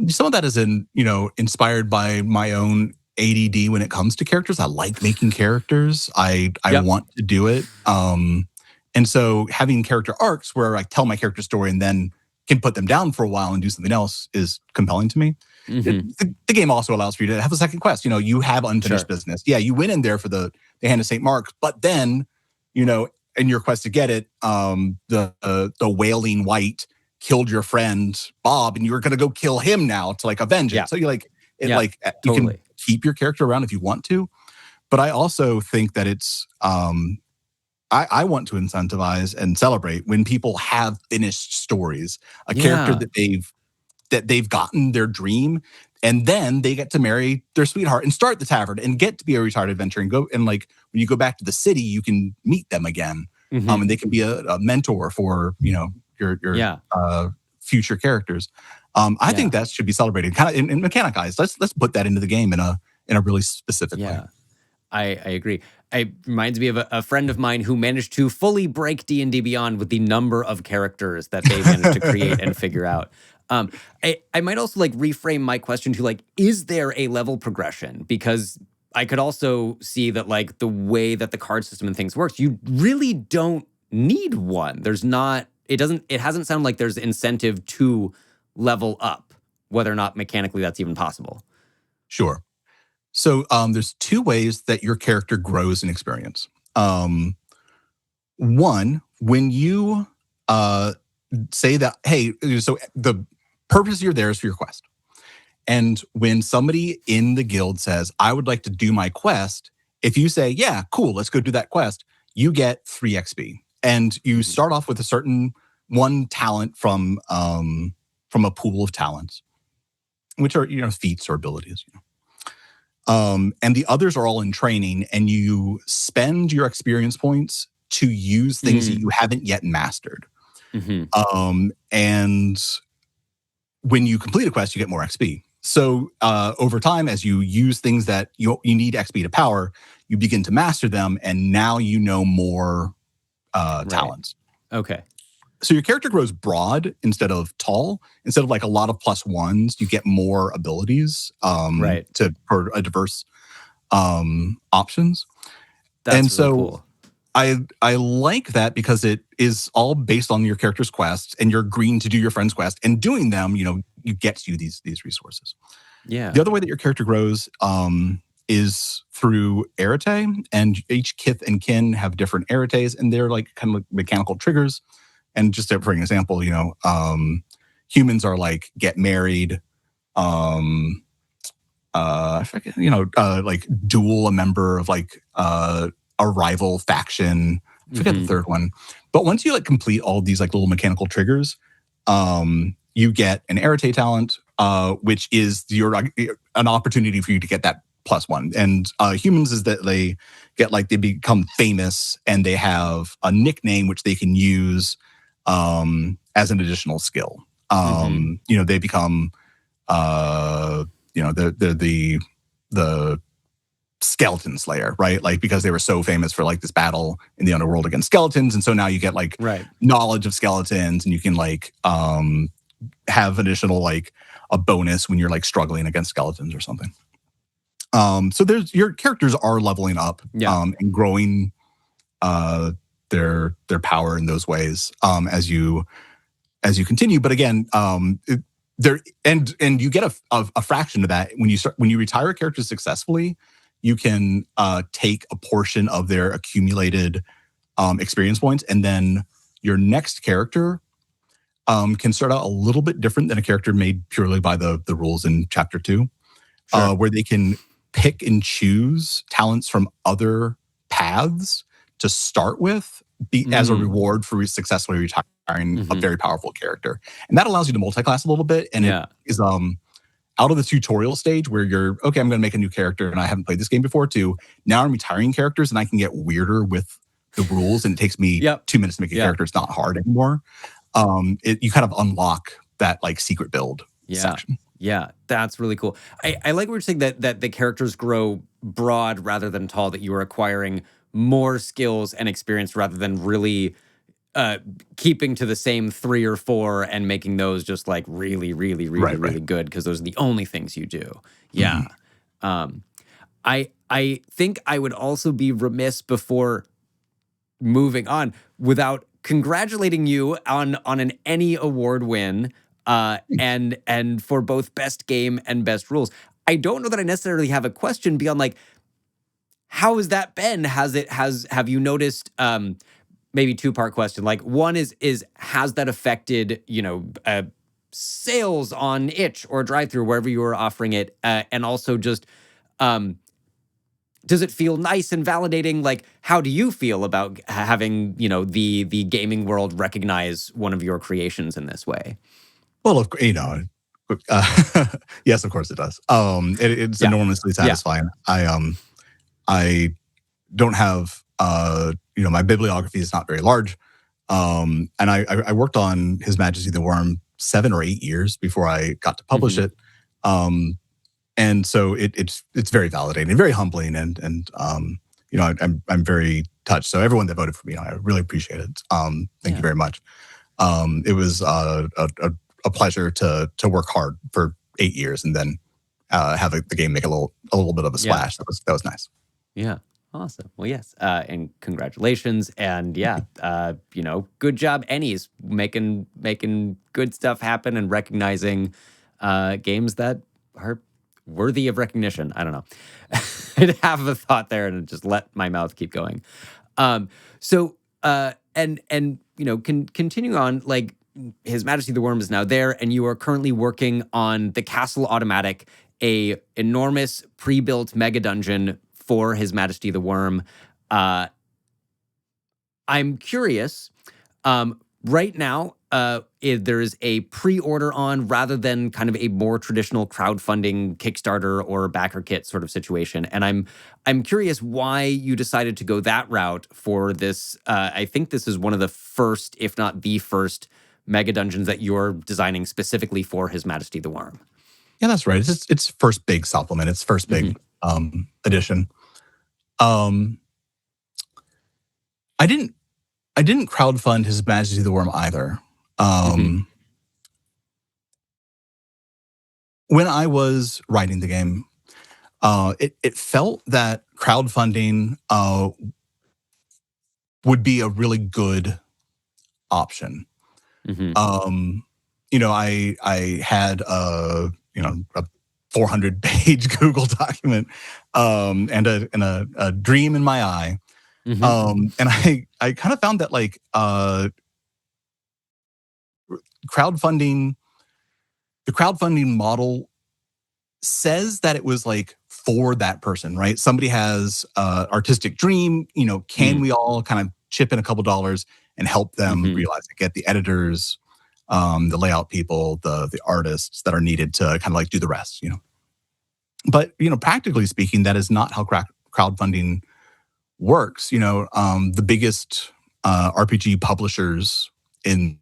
Some of that is inspired by my own ADD when it comes to characters. I like making characters. I want to do it. And so having character arcs where I tell my character story and then can put them down for a while and do something else is compelling to me. The game also allows for you to have a second quest. You have unfinished business. Yeah, you went in there for the Hand of St. Mark, but then, in your quest to get it, the Wailing Wight killed your friend Bob, and you were going to go kill him now to like avenge it. So you you can keep your character around if you want to, but I also think that it's I want to incentivize and celebrate when people have finished stories, a character that that they've gotten their dream, and then they get to marry their sweetheart and start the tavern and get to be a retired adventurer and go, and like when you go back to the city, you can meet them again, and they can be a mentor for your future characters. I think that should be celebrated, kind of in mechanic eyes. Let's put that into the game in a really specific way. I agree. It reminds me of a friend of mine who managed to fully break D&D Beyond with the number of characters that they managed to create and figure out. I might also like reframe my question to like, is there a level progression? Because I could also see that like the way that the card system and things works, you really don't need one. It hasn't sounded like there's incentive to level up, whether or not mechanically that's even possible. Sure. So there's two ways that your character grows in experience. One, when you say that, hey, so the purpose you're there is for your quest. And when somebody in the guild says, I would like to do my quest, if you say, yeah, cool, let's go do that quest, you get 3 XP. And you start off with a certain one talent from a pool of talents, which are, feats or abilities, and the others are all in training, and you spend your experience points to use things that you haven't yet mastered. And when you complete a quest, you get more XP. So over time, as you use things that you need XP to power, you begin to master them, and now you know more talents. Okay. So your character grows broad instead of tall. Instead of like a lot of +1s, you get more abilities for a diverse options. That's really cool. I like that because it is all based on your character's quests, and you're agreeing to do your friend's quest, and doing them, you get you these resources. Yeah. The other way that your character grows is through arete, and each kith and kin have different aretes, and they're like kind of like mechanical triggers. And just for an example, humans are like get married, I forget, like duel a member of like a rival faction. I forget the third one. But once you like complete all these like little mechanical triggers, you get an arete talent, which is an opportunity for you to get that +1. And humans is that they become famous, and they have a nickname which they can use as an additional skill. They become, they're the skeleton slayer, right? Like, because they were so famous for like this battle in the underworld against skeletons. And so now you get like knowledge of skeletons, and you can like have additional like a bonus when you're like struggling against skeletons or something. So your characters are leveling up and growing their power in those ways as you continue. But again, you get a fraction of that when you retire a character successfully. You can take a portion of their accumulated experience points, and then your next character can start out a little bit different than a character made purely by the rules in Chapter 2, where they can pick and choose talents from other paths to start with as a reward for successfully retiring a very powerful character. And that allows you to multi-class a little bit. And it is out of the tutorial stage where you're, okay, I'm going to make a new character and I haven't played this game before, to now I'm retiring characters and I can get weirder with the rules, and it takes me 2 minutes to make a character. It's not hard anymore. You kind of unlock that like secret build section. Yeah, that's really cool. I like what you're saying, that the characters grow broad rather than tall, that you are acquiring more skills and experience rather than really keeping to the same 3 or 4 and making those just like really, really, really, really good, because those are the only things you do. Yeah. I think I would also be remiss before moving on without congratulating you on an Any award win. And for both best game and best rules. I don't know that I necessarily have a question beyond like, how has that been? Have you noticed, maybe 2-part question. Like, one is has that affected, sales on Itch or Drive-Thru, wherever you are offering it? And also just, does it feel nice and validating? Like, how do you feel about having, the gaming world recognize one of your creations in this way? Well, Yes, of course it does. It's Yeah. enormously Yeah. satisfying. I don't have my bibliography is not very large. And I worked on His Majesty the Worm 7 or 8 years before I got to publish Mhm. it. And so it's very validating, very humbling, and I'm very touched. So everyone that voted for me, I really appreciate it. Thank you Yeah. very much. It was a pleasure to work hard for 8 years and then have the game make a little bit of a Yeah. splash. That was nice. Yeah. Awesome. Well, yes. And congratulations. And yeah, good job, Ennies, making good stuff happen and recognizing games that are worthy of recognition. I don't know. I'd have a thought there and just let my mouth keep going. So continuing on, like His Majesty the Worm is now there, and you are currently working on the Castle Automatic, a enormous pre-built mega dungeon for His Majesty the Worm. I'm curious. Right now, there is a pre-order on rather than kind of a more traditional crowdfunding Kickstarter or backer kit sort of situation, and I'm curious why you decided to go that route for this. I think this is one of the first, if not the first, mega dungeons that you're designing specifically for His Majesty the Worm. Yeah, that's right. It's first big supplement. It's first Hmm. big edition. Um, I didn't crowdfund His Majesty the Worm either. Hmm. When I was writing the game, it felt that crowdfunding would be a really good option. Hmm. I had a 400-page Google document, and a dream in my eye. Hmm. And I kind of found that like crowdfunding, the crowdfunding model says that it was like for that person, right? Somebody has artistic dream, can we all kind of chip in a couple dollars and help them Hmm. realize it? Get the editors, the layout people, the artists that are needed to kind of like do the rest, But, practically speaking, that is not how crowdfunding works. The biggest RPG publishers in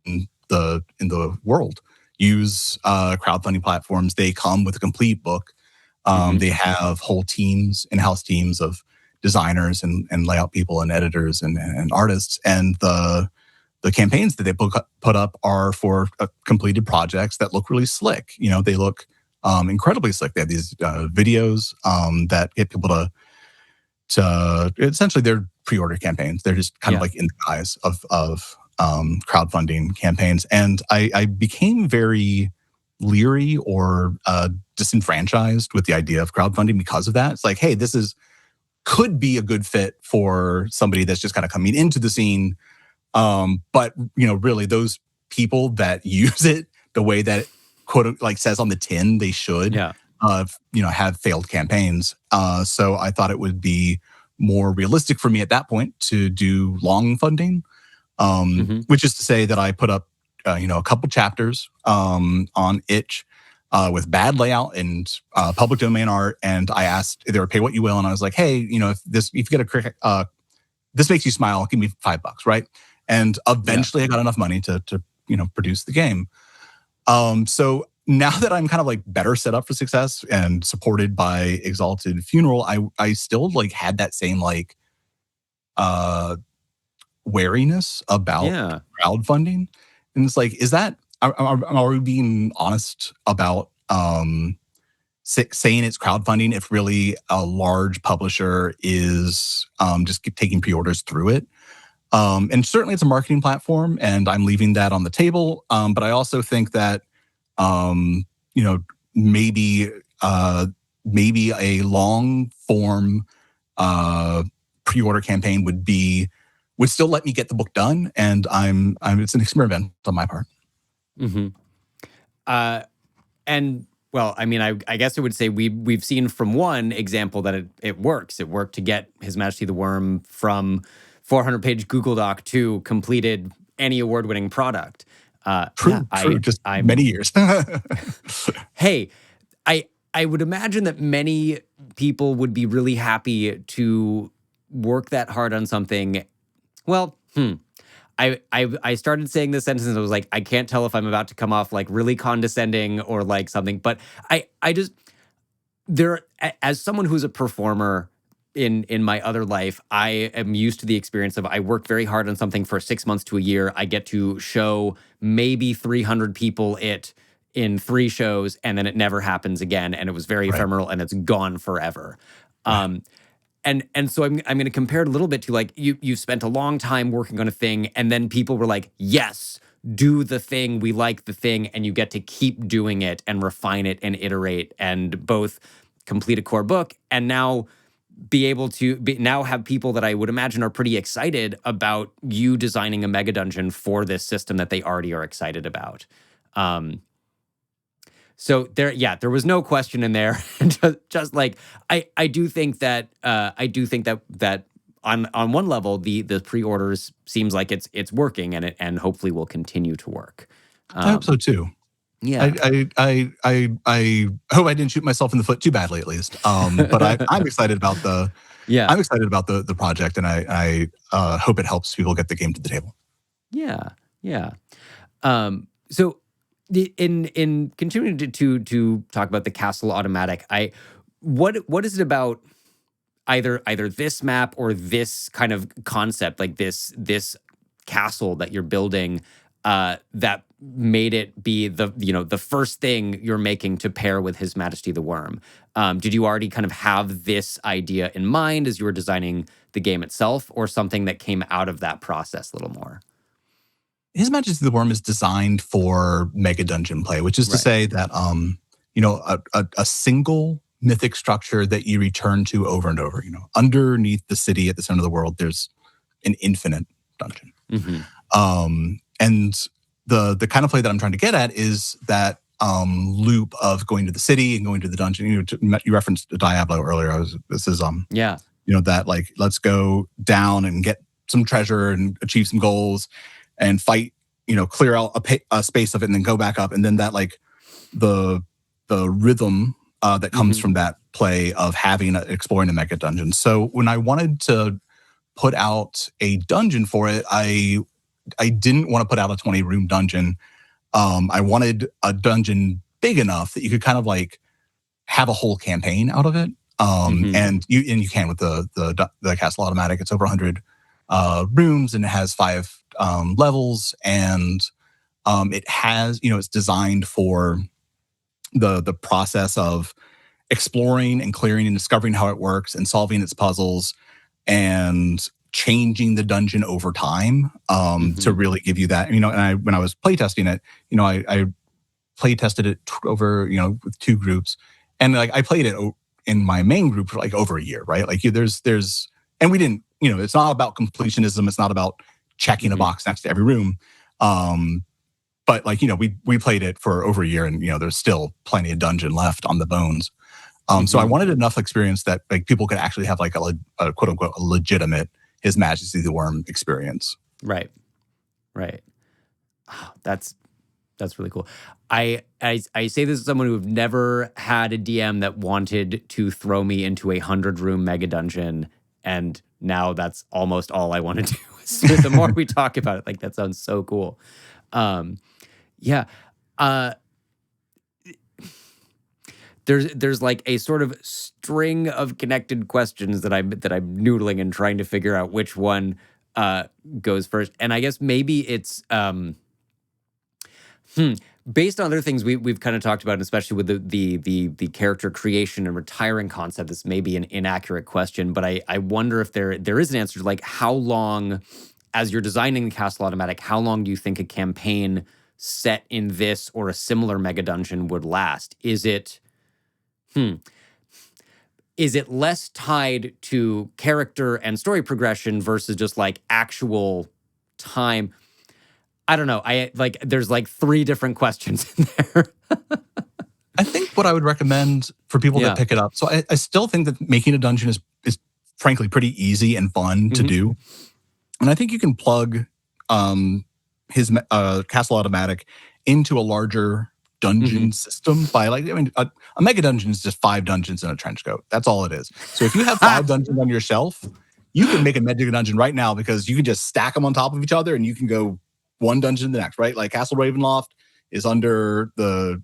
the world use crowdfunding platforms. They come with a complete book. Hmm. They have whole teams, in-house teams of designers and layout people and editors and artists. And the campaigns that they put up are for completed projects that look really slick. They look incredibly slick. They have these videos that get people to essentially they're pre-order campaigns. They're just kind of Yeah. like in the guise of crowdfunding campaigns. And I became very leery or disenfranchised with the idea of crowdfunding because of that. It's like, hey, could be a good fit for somebody that's just kind of coming into the scene. But really those people that use it the way that it quote like says on the tin they should, Yeah. have failed campaigns. So I thought it would be more realistic for me at that point to do long funding, Hmm. which is to say that I put up, a couple chapters on itch with bad layout and public domain art, and I asked they were pay what you will, and I was like, hey, if you get this makes you smile, give me $5, right? And Yeah. eventually I got enough money to produce the game. So now that I'm kind of like better set up for success and supported by Exalted Funeral, I still like had that same like uh wariness about Yeah. crowdfunding. And it's like, is that are we being honest about saying it's crowdfunding if really a large publisher is just taking pre-orders through it? And certainly it's a marketing platform, and I'm leaving that on the table. But I also think that, um, you know, maybe maybe a long form pre-order campaign would still let me get the book done, and it's an experiment on my part. Hmm. Uh, and well, I mean, I guess I would say we've seen from one example that it works. It worked to get His Majesty the Worm from 400-page Google Doc to completed any award-winning product. True. Just many years. Hey, I would imagine that many people would be really happy to work that hard on something. Well, I started saying this sentence and I was like, I can't tell if I'm about to come off like really condescending or like something, but I just as someone who's a performer in my other life, I am used to the experience of I work very hard on something for 6 months to a year. I get to show maybe 300 people it in 3 shows, and then it never happens again. And it was very ephemeral, and it's gone forever. And so I'm going to compare it a little bit to like you spent a long time working on a thing, and then people were like, yes, do the thing. We like the thing, and you get to keep doing it and refine it and iterate and both complete a core book and now be able to now have people that I would imagine are pretty excited about you designing a mega dungeon for this system that they already are excited about. So there was no question in there. just like I do think that on one level the pre-orders seems like it's working and hopefully will continue to work. I hope so too. Yeah, I hope I didn't shoot myself in the foot too badly, at least. But I'm excited about I'm excited about the project, and I hope it helps people get the game to the table. Yeah. So in continuing to talk about the Castle Automatic, what is it about either this map or this kind of concept, like this castle that you're building, that made it be the first thing you're making to pair with His Majesty the Worm? Did you already kind of have this idea in mind as you were designing the game itself, or something that came out of that process a little more? His Majesty the Worm is designed for mega dungeon play, which is to say that a single mythic structure that you return to over and over. Underneath the city at the center of the world, there's an infinite dungeon. And the kind of play that I'm trying to get at is that loop of going to the city and going to the dungeon. You referenced Diablo earlier. That like, let's go down and get some treasure and achieve some goals and fight, clear out a space of it and then go back up. And then that like the rhythm that comes from that play of exploring a mega dungeon. So when I wanted to put out a dungeon for it, I didn't want to put out a 20-room dungeon. I wanted a dungeon big enough that you could kind of like have a whole campaign out of it. And you can with the Castle Automatic. It's over 100 rooms, and it has 5 levels, and it has, it's designed for the process of exploring and clearing and discovering how it works and solving its puzzles and changing the dungeon over time to really give you that. And when I was playtesting it, I playtested it over, with 2 groups, and like I played it in my main group for like over a year, right? Like there's and we didn't, it's not about completionism. It's not about checking a box next to every room. But like, we played it for over a year, and there's still plenty of dungeon left on the bones. So I wanted enough experience that like people could actually have like a quote unquote a legitimate His Majesty the Worm experience. Right. Oh, that's really cool. I say this as someone who have never had a DM that wanted to throw me into a 100-room mega dungeon, and now that's almost all I want to do. So the more we talk about it, like that sounds so cool. There's like a sort of string of connected questions that I'm noodling and trying to figure out which one goes first. And I guess maybe it's based on other things we've kind of talked about, and especially with the character creation and retiring concept. This may be an inaccurate question, but I wonder if there is an answer to like how long, as you're designing the Castle Automatic, how long do you think a campaign set in this or a similar mega dungeon would last? Is it less tied to character and story progression versus just like actual time? I don't know. There's like 3 different questions in there. I think what I would recommend for people that pick it up. So I still think that making a dungeon is frankly pretty easy and fun to do. And I think you can plug his castle automatic into a larger dungeon system by a mega dungeon is just 5 dungeons in a trench coat. That's all it is. So if you have 5 dungeons on your shelf, you can make a mega dungeon right now because you can just stack them on top of each other and you can go one dungeon to the next, right? Like Castle Ravenloft is under the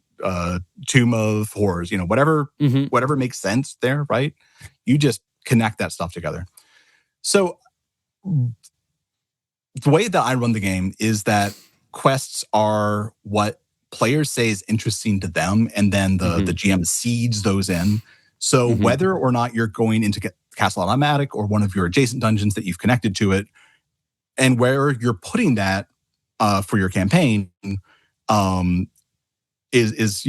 Tomb of Horrors, whatever makes sense there, right? You just connect that stuff together. So the way that I run the game is that quests are what players say is interesting to them, and then the GM seeds those in. So whether or not you're going into Castle Automatic or one of your adjacent dungeons that you've connected to it, and where you're putting that for your campaign is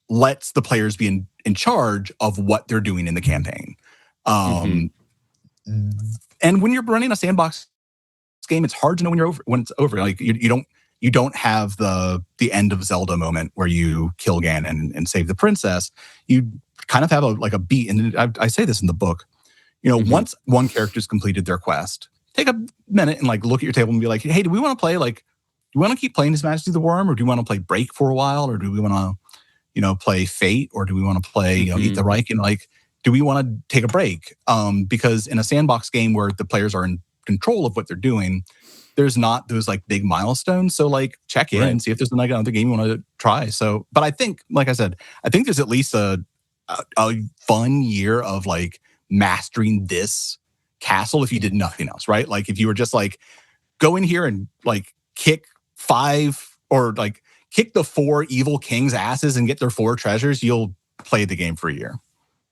lets the players be in charge of what they're doing in the campaign. And when you're running a sandbox game, it's hard to know when it's over. Like you don't have the end of Zelda moment where you kill Ganon and save the princess. You kind of have a beat, and I say this in the book. Once one character's completed their quest, take a minute and look at your table and be like, hey, do we want to play do we want to keep playing His Majesty the Worm, or do we want to play Break for a while, or do we want to play Fate, or do we want to play Eat the Reich, and do we want to take a break? Because in a sandbox game where the players are in control of what they're doing, there's not those big milestones. So check in and see if there's another game you want to try. So, but I think, like I said, I think there's at least a fun year of mastering this castle if you did nothing else, right? If you were just go in here and kick 5 or kick the 4 evil kings' asses and get their 4 treasures, you'll play the game for a year.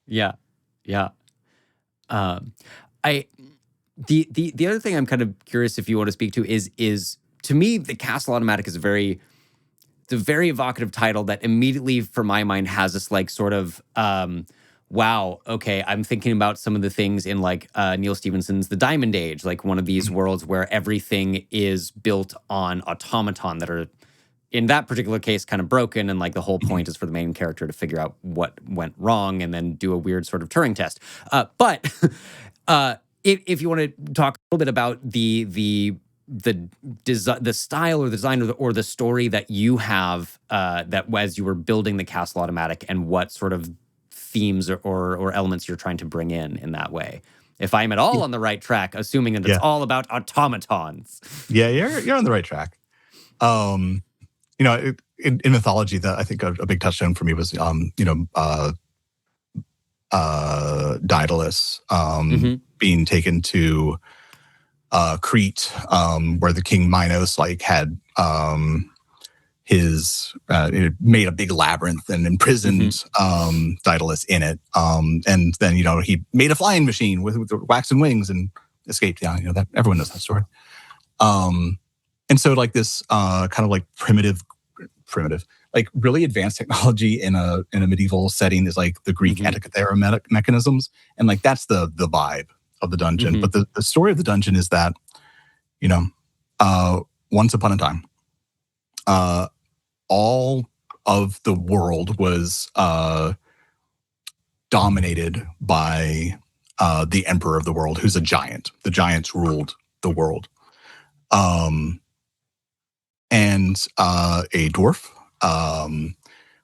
Yeah. The other thing I'm kind of curious if you want to speak to is to me, the Castle Automatic is a very evocative title that immediately, for my mind, has this sort of wow, okay, I'm thinking about some of the things in Neil Stephenson's The Diamond Age, one of these worlds where everything is built on automaton that are, in that particular case, kind of broken, and the whole point is for the main character to figure out what went wrong and then do a weird sort of Turing test. But if you want to talk a little bit about the style or the design or the story that you have that as you were building the Castle Automatic, and what sort of themes or elements you're trying to bring in that way. If I'm at all on the right track, assuming that it's all about automatons. Yeah, you're on the right track. In mythology, that I think a big touchstone for me was Daedalus being taken to Crete, where the king Minos had made a big labyrinth and imprisoned Daedalus in it, and then he made a flying machine with waxen wings and escaped. That everyone knows that story. And so this kind of primitive, really advanced technology in a medieval setting is the Greek Antikythera mechanisms, and that's the vibe of the dungeon. But the story of the dungeon is that once upon a time, all of the world was dominated by the emperor of the world, who's a giant. The giants ruled the world. And a dwarf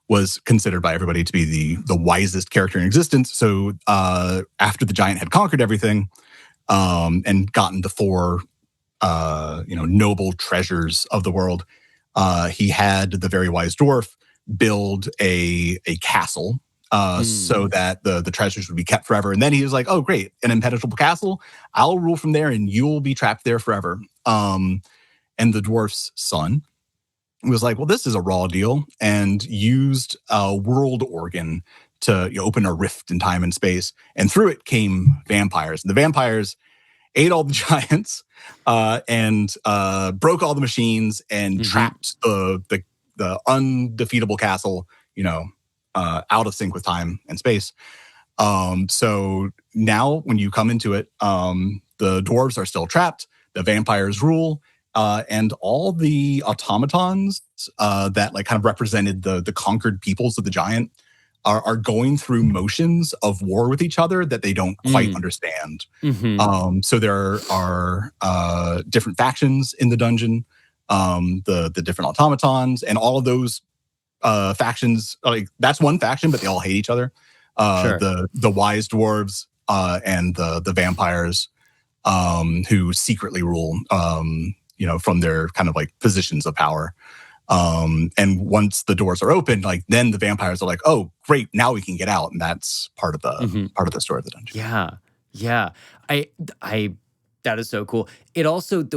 was considered by everybody to be the wisest character in existence. So after the giant had conquered everything and gotten the 4 noble treasures of the world, he had the very wise dwarf build a castle so that the treasures would be kept forever. And then he was like, oh, great, an impenetrable castle. I'll rule from there and you'll be trapped there forever. And the dwarf's son was like, well, this is a raw deal, and used a world organ to open a rift in time and space. And through it came vampires. And the vampires ate all the giants and broke all the machines and trapped the undefeatable castle, out of sync with time and space. So now when you come into it, the dwarves are still trapped. The vampires rule. And all the automatons that kind of represented the conquered peoples of the giant are going through motions of war with each other that they don't quite understand. So there are different factions in the dungeon. the different automatons, and all of those factions. Like that's one faction, but they all hate each other. Sure. The wise dwarves and the vampires who secretly rule, from their kind of like positions of power. And once the doors are open, like then the vampires are like, "Oh, great! Now we can get out," and that's part of the story of the dungeon. Yeah. I that is so cool. It also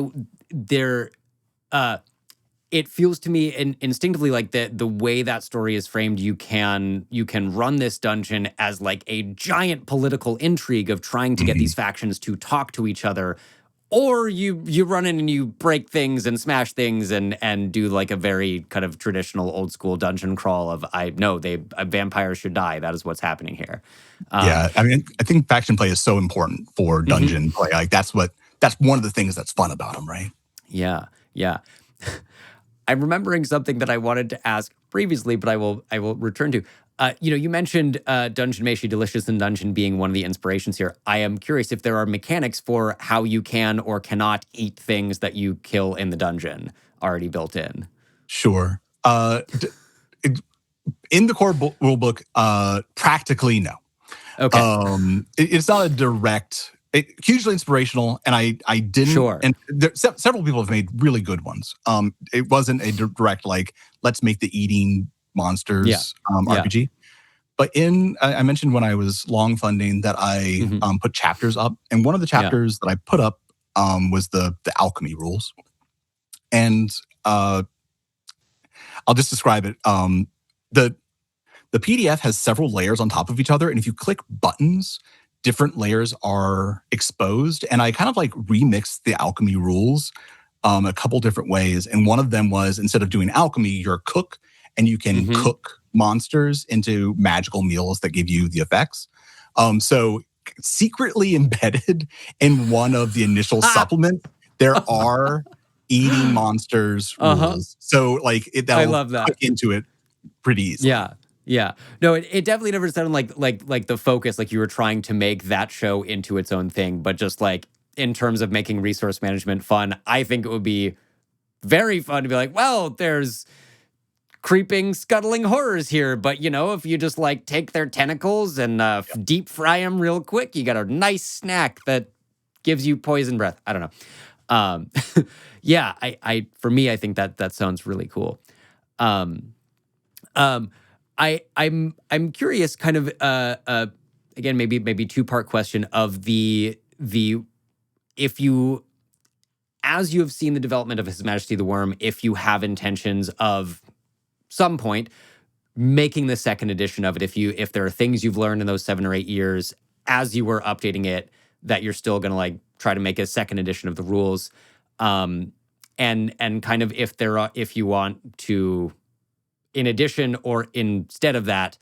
it feels to me instinctively like the way that story is framed, you can run this dungeon as like a giant political intrigue of trying to get these factions to talk to each other, or you run in and you break things and smash things and do like a very kind of traditional old school dungeon crawl of vampires should die. That is what's happening here. Yeah, I mean, I think faction play is so important for dungeon play. Like that's one of the things that's fun about them, right? Yeah. I'm remembering something that I wanted to ask previously, but I will return to. You mentioned Dungeon Meshi Delicious in Dungeon being one of the inspirations here. I am curious if there are mechanics for how you can or cannot eat things that you kill in the dungeon already built in. Sure. In the core rulebook, practically no. Okay. It's not a direct. Hugely inspirational, and I didn't. Sure. And several people have made really good ones. It wasn't a direct like let's make the eating monsters RPG. But I mentioned when I was long funding that I put chapters up, and one of the chapters that I put up was the alchemy rules, and I'll just describe it. The PDF has several layers on top of each other, and if you click buttons, different layers are exposed, and I kind of like remixed the alchemy rules a couple different ways. And one of them was, instead of doing alchemy, you're a cook, and you can cook monsters into magical meals that give you the effects. So secretly embedded in one of the initial supplements, there are eating monsters rules. So like I love that. Click into it pretty easily. Yeah. No, it definitely never sounded like the focus, like you were trying to make that show into its own thing, but just like in terms of making resource management fun, I think it would be very fun to be like, well, there's creeping, scuttling horrors here, but if you just like take their tentacles and deep fry them real quick, you got a nice snack that gives you poison breath. I don't know. Yeah, for me, I think that sounds really cool. I'm curious, kind of again, maybe two-part question of the if you, as you have seen the development of His Majesty the Worm, if you have intentions of some point making the second edition of it, if there are things you've learned in those 7 or 8 years as you were updating it that you're still going to like try to make a second edition of the rules, and kind of if you want to, in addition or instead of that,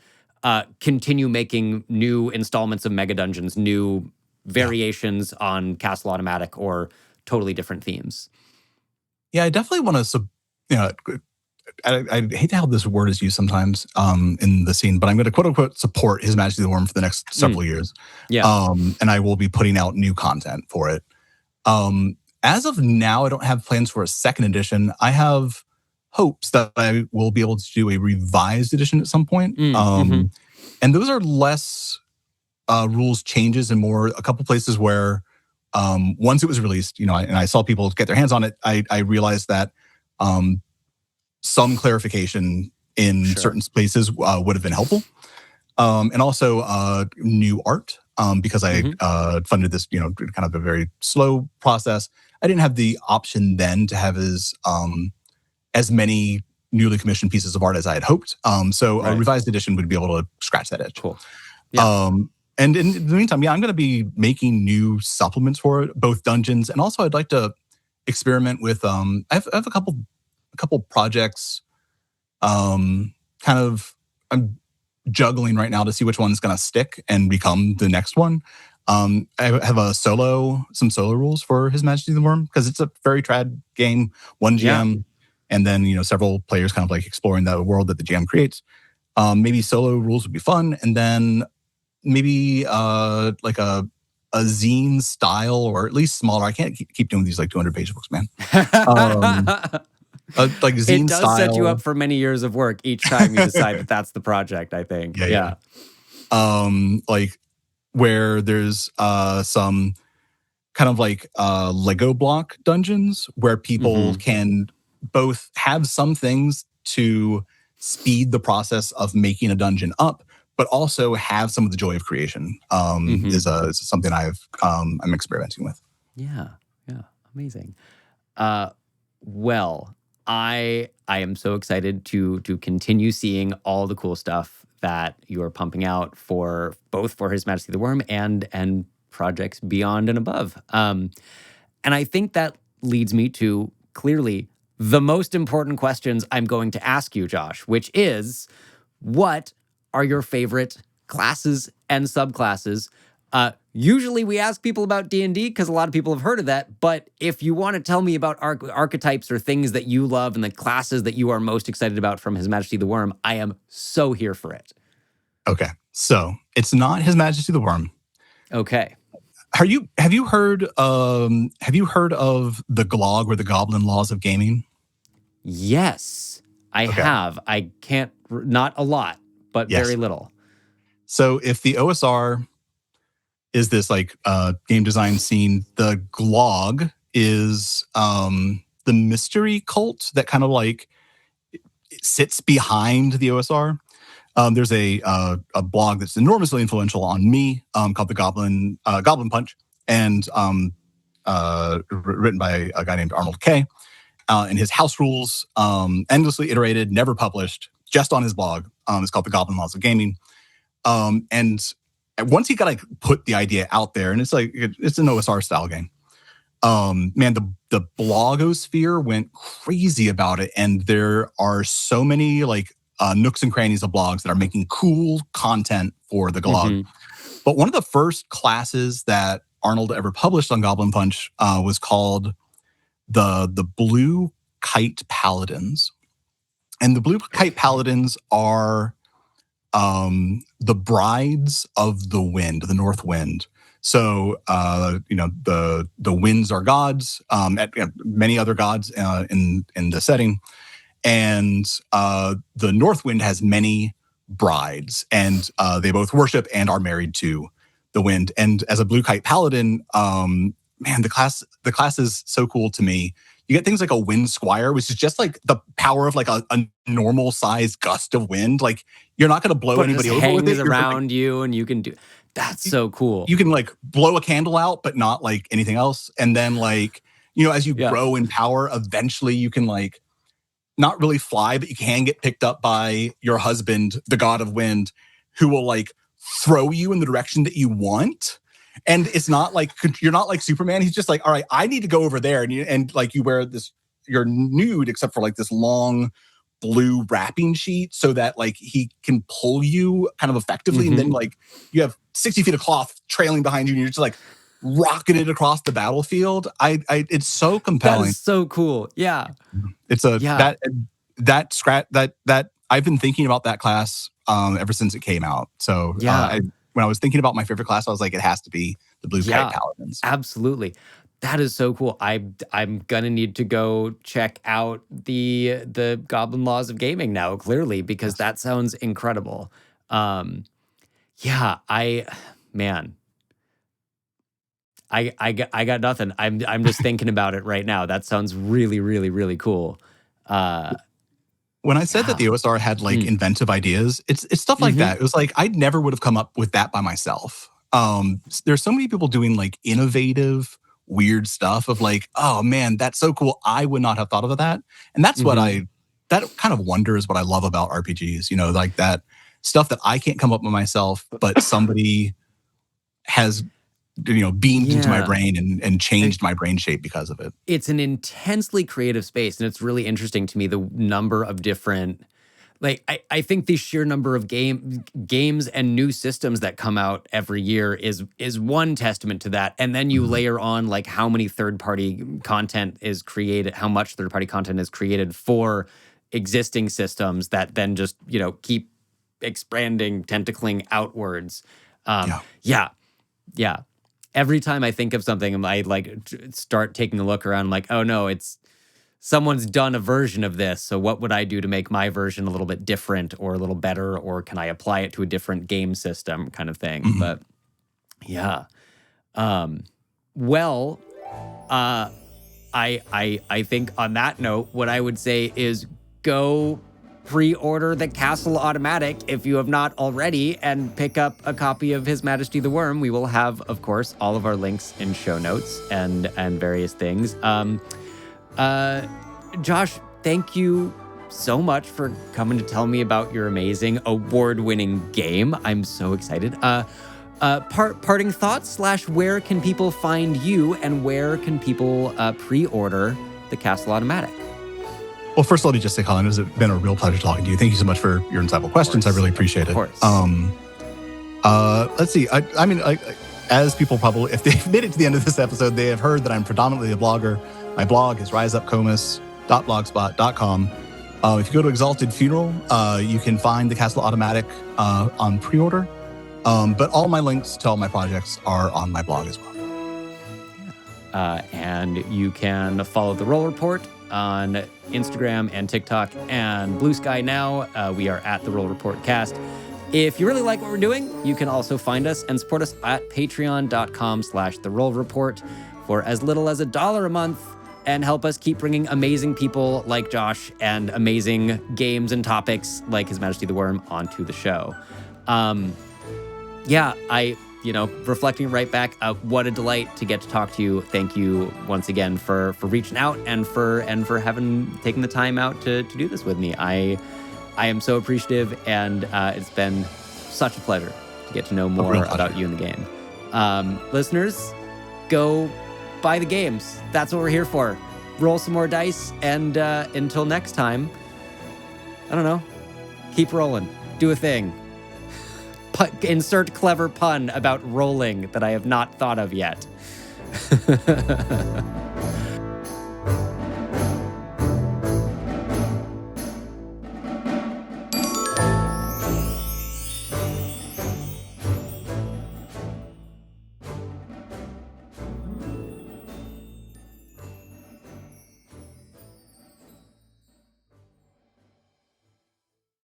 continue making new installments of Mega Dungeons, new variations on Castle Automatic, or totally different themes. Yeah, I definitely want to. I hate how this word is used sometimes in the scene, but I'm going to quote unquote support His Majesty the Worm for the next several years. Yeah. And I will be putting out new content for it. As of now, I don't have plans for a second edition. I have hopes that I will be able to do a revised edition at some point. And those are less rules changes and more a couple places where once it was released, and I saw people get their hands on it, I realized that some clarification in certain places would have been helpful. And also new art, because I funded this, kind of a very slow process. I didn't have the option then to have as many newly commissioned pieces of art as I had hoped. So a revised edition would be able to scratch that itch. Cool. Yeah. And in the meantime, I'm going to be making new supplements for it, both dungeons, and also I'd like to experiment with. I have a couple projects. I'm juggling right now to see which one's going to stick and become the next one. I have some solo rules for His Majesty the Worm, because it's a very trad game, one GM, and then several players kind of like exploring the world that the GM creates. Maybe solo rules would be fun, and then maybe like a zine style, or at least smaller. I can't keep doing these like 200-page books, man. like It zine does set you up style. for many years of work each time you decide that that's the project, I think. Yeah, Yeah. like where there's some kind of like Lego block dungeons where people Mm-hmm. can both have some things to speed the process of making a dungeon up, but also have some of the joy of creation. Mm-hmm. Is something I'm experimenting with. Yeah. Yeah. Amazing. Uh, well, I am so excited to continue seeing all the cool stuff that you are pumping out for both for His Majesty the Worm and projects beyond and above. And I think that leads me to clearly the most important questions I'm going to ask you, Josh, which is what are your favorite classes and subclasses? Usually we ask people about D&D because a lot of people have heard of that. But if you want to tell me about archetypes or things that you love and the classes that you are most excited about from His Majesty the Worm, I am so here for it. Okay, so it's not His Majesty the Worm. Okay. Have you heard of the GLOG, or the Goblin Laws of Gaming? Yes, I Okay. have. I can't, not a lot, but very Yes. little. So if the OSR is this like game design scene, the GLOG is the mystery cult that kind of like sits behind the OSR. There's a blog that's enormously influential on me called the Goblin Punch, and written by a guy named Arnold K. And his house rules, endlessly iterated, never published, just on his blog. It's called the Goblin Laws of Gaming. And once he got like put the idea out there, and it's like it's an OSR style game. Man, the blogosphere went crazy about it, and there are so many like nooks and crannies of blogs that are making cool content for the GLOG. Mm-hmm. But one of the first classes that Arnold ever published on Goblin Punch was called the Blue Kite Paladins. And the Blue Kite Paladins are the brides of the wind, the north wind. So, the winds are gods, many other gods in the setting. And the north wind has many brides, and they both worship and are married to the wind. And as a Blue Kite Paladin, man, the class is so cool to me. You get things like a wind squire, which is just like the power of like a normal sized gust of wind. Like you're not going to blow But anybody it just over with hangs it. around you and you can do, that's so cool. You can like blow a candle out, but not like anything else. And then like, as you grow in power, eventually you can like not really fly, but you can get picked up by your husband, the god of wind, who will like throw you in the direction that you want. And it's not like you're not like Superman. He's just like, all right, I need to go over there. And like you wear this, you're nude except for like this long blue wrapping sheet so that like he can pull you kind of effectively. Mm-hmm. And then like you have 60 feet of cloth trailing behind you and you're just like rocking it across the battlefield. It's so compelling. That is so cool. Yeah. It's that I've been thinking about that class ever since it came out. So when I was thinking about my favorite class, I was like, it has to be the Blue Kite Paladins. Absolutely. That is so cool. I'm gonna need to go check out the Goblin Laws of Gaming now, clearly, because that sounds incredible. I got nothing. I'm just thinking about it right now. That sounds really, really, really cool. When I said that the OSR had like inventive ideas, it's stuff like that. It was like I never would have come up with that by myself. There's so many people doing like innovative, weird stuff of like, oh man, that's so cool. I would not have thought of that. And that's what that kind of wonder is what I love about RPGs, like that stuff that I can't come up with myself, but somebody has beamed into my brain and changed my brain shape because of it. It's an intensely creative space, and it's really interesting to me the number of different, like I think the sheer number of games and new systems that come out every year is one testament to that. And then you layer on like how many third-party content is created, how much third-party content is created for existing systems that then just keep expanding, tentacling outwards. Every time I think of something, I like start taking a look around. I'm like, oh no, it's someone's done a version of this. So what would I do to make my version a little bit different or a little better, or can I apply it to a different game system kind of thing? Mhm. But yeah. Well, I think on that note, what I would say is go pre-order the Castle Automatic if you have not already, and pick up a copy of His Majesty the Worm. We will have, of course, all of our links in show notes and various things. Josh, thank you so much for coming to tell me about your amazing award-winning game. I'm so excited. Parting thoughts / where can people find you, and where can people pre-order the Castle Automatic? Well, first, let me just say, Colin, it's been a real pleasure talking to you. Thank you so much for your insightful questions. I really appreciate it. Of course. Let's see. I mean, as people probably, if they've made it to the end of this episode, they have heard that I'm predominantly a blogger. My blog is riseupcomus.blogspot.com. If you go to Exalted Funeral, you can find the Castle Automatic on pre-order. But all my links to all my projects are on my blog as well. And you can follow The Roll Report on Instagram and TikTok and Blue Sky now. We are at The Roll Report Cast. If you really like what we're doing, you can also find us and support us at patreon.com/The Roll Report for as little as $1 a month, and help us keep bringing amazing people like Josh and amazing games and topics like His Majesty the Worm onto the show. Reflecting right back, what a delight to get to talk to you. Thank you once again for reaching out and for taking the time out to do this with me. I am so appreciative, and it's been such a pleasure to get to know more about you in the game. Listeners, go buy the games. That's what we're here for. Roll some more dice, and until next time, I don't know, keep rolling. Do a thing. Insert clever pun about rolling that I have not thought of yet.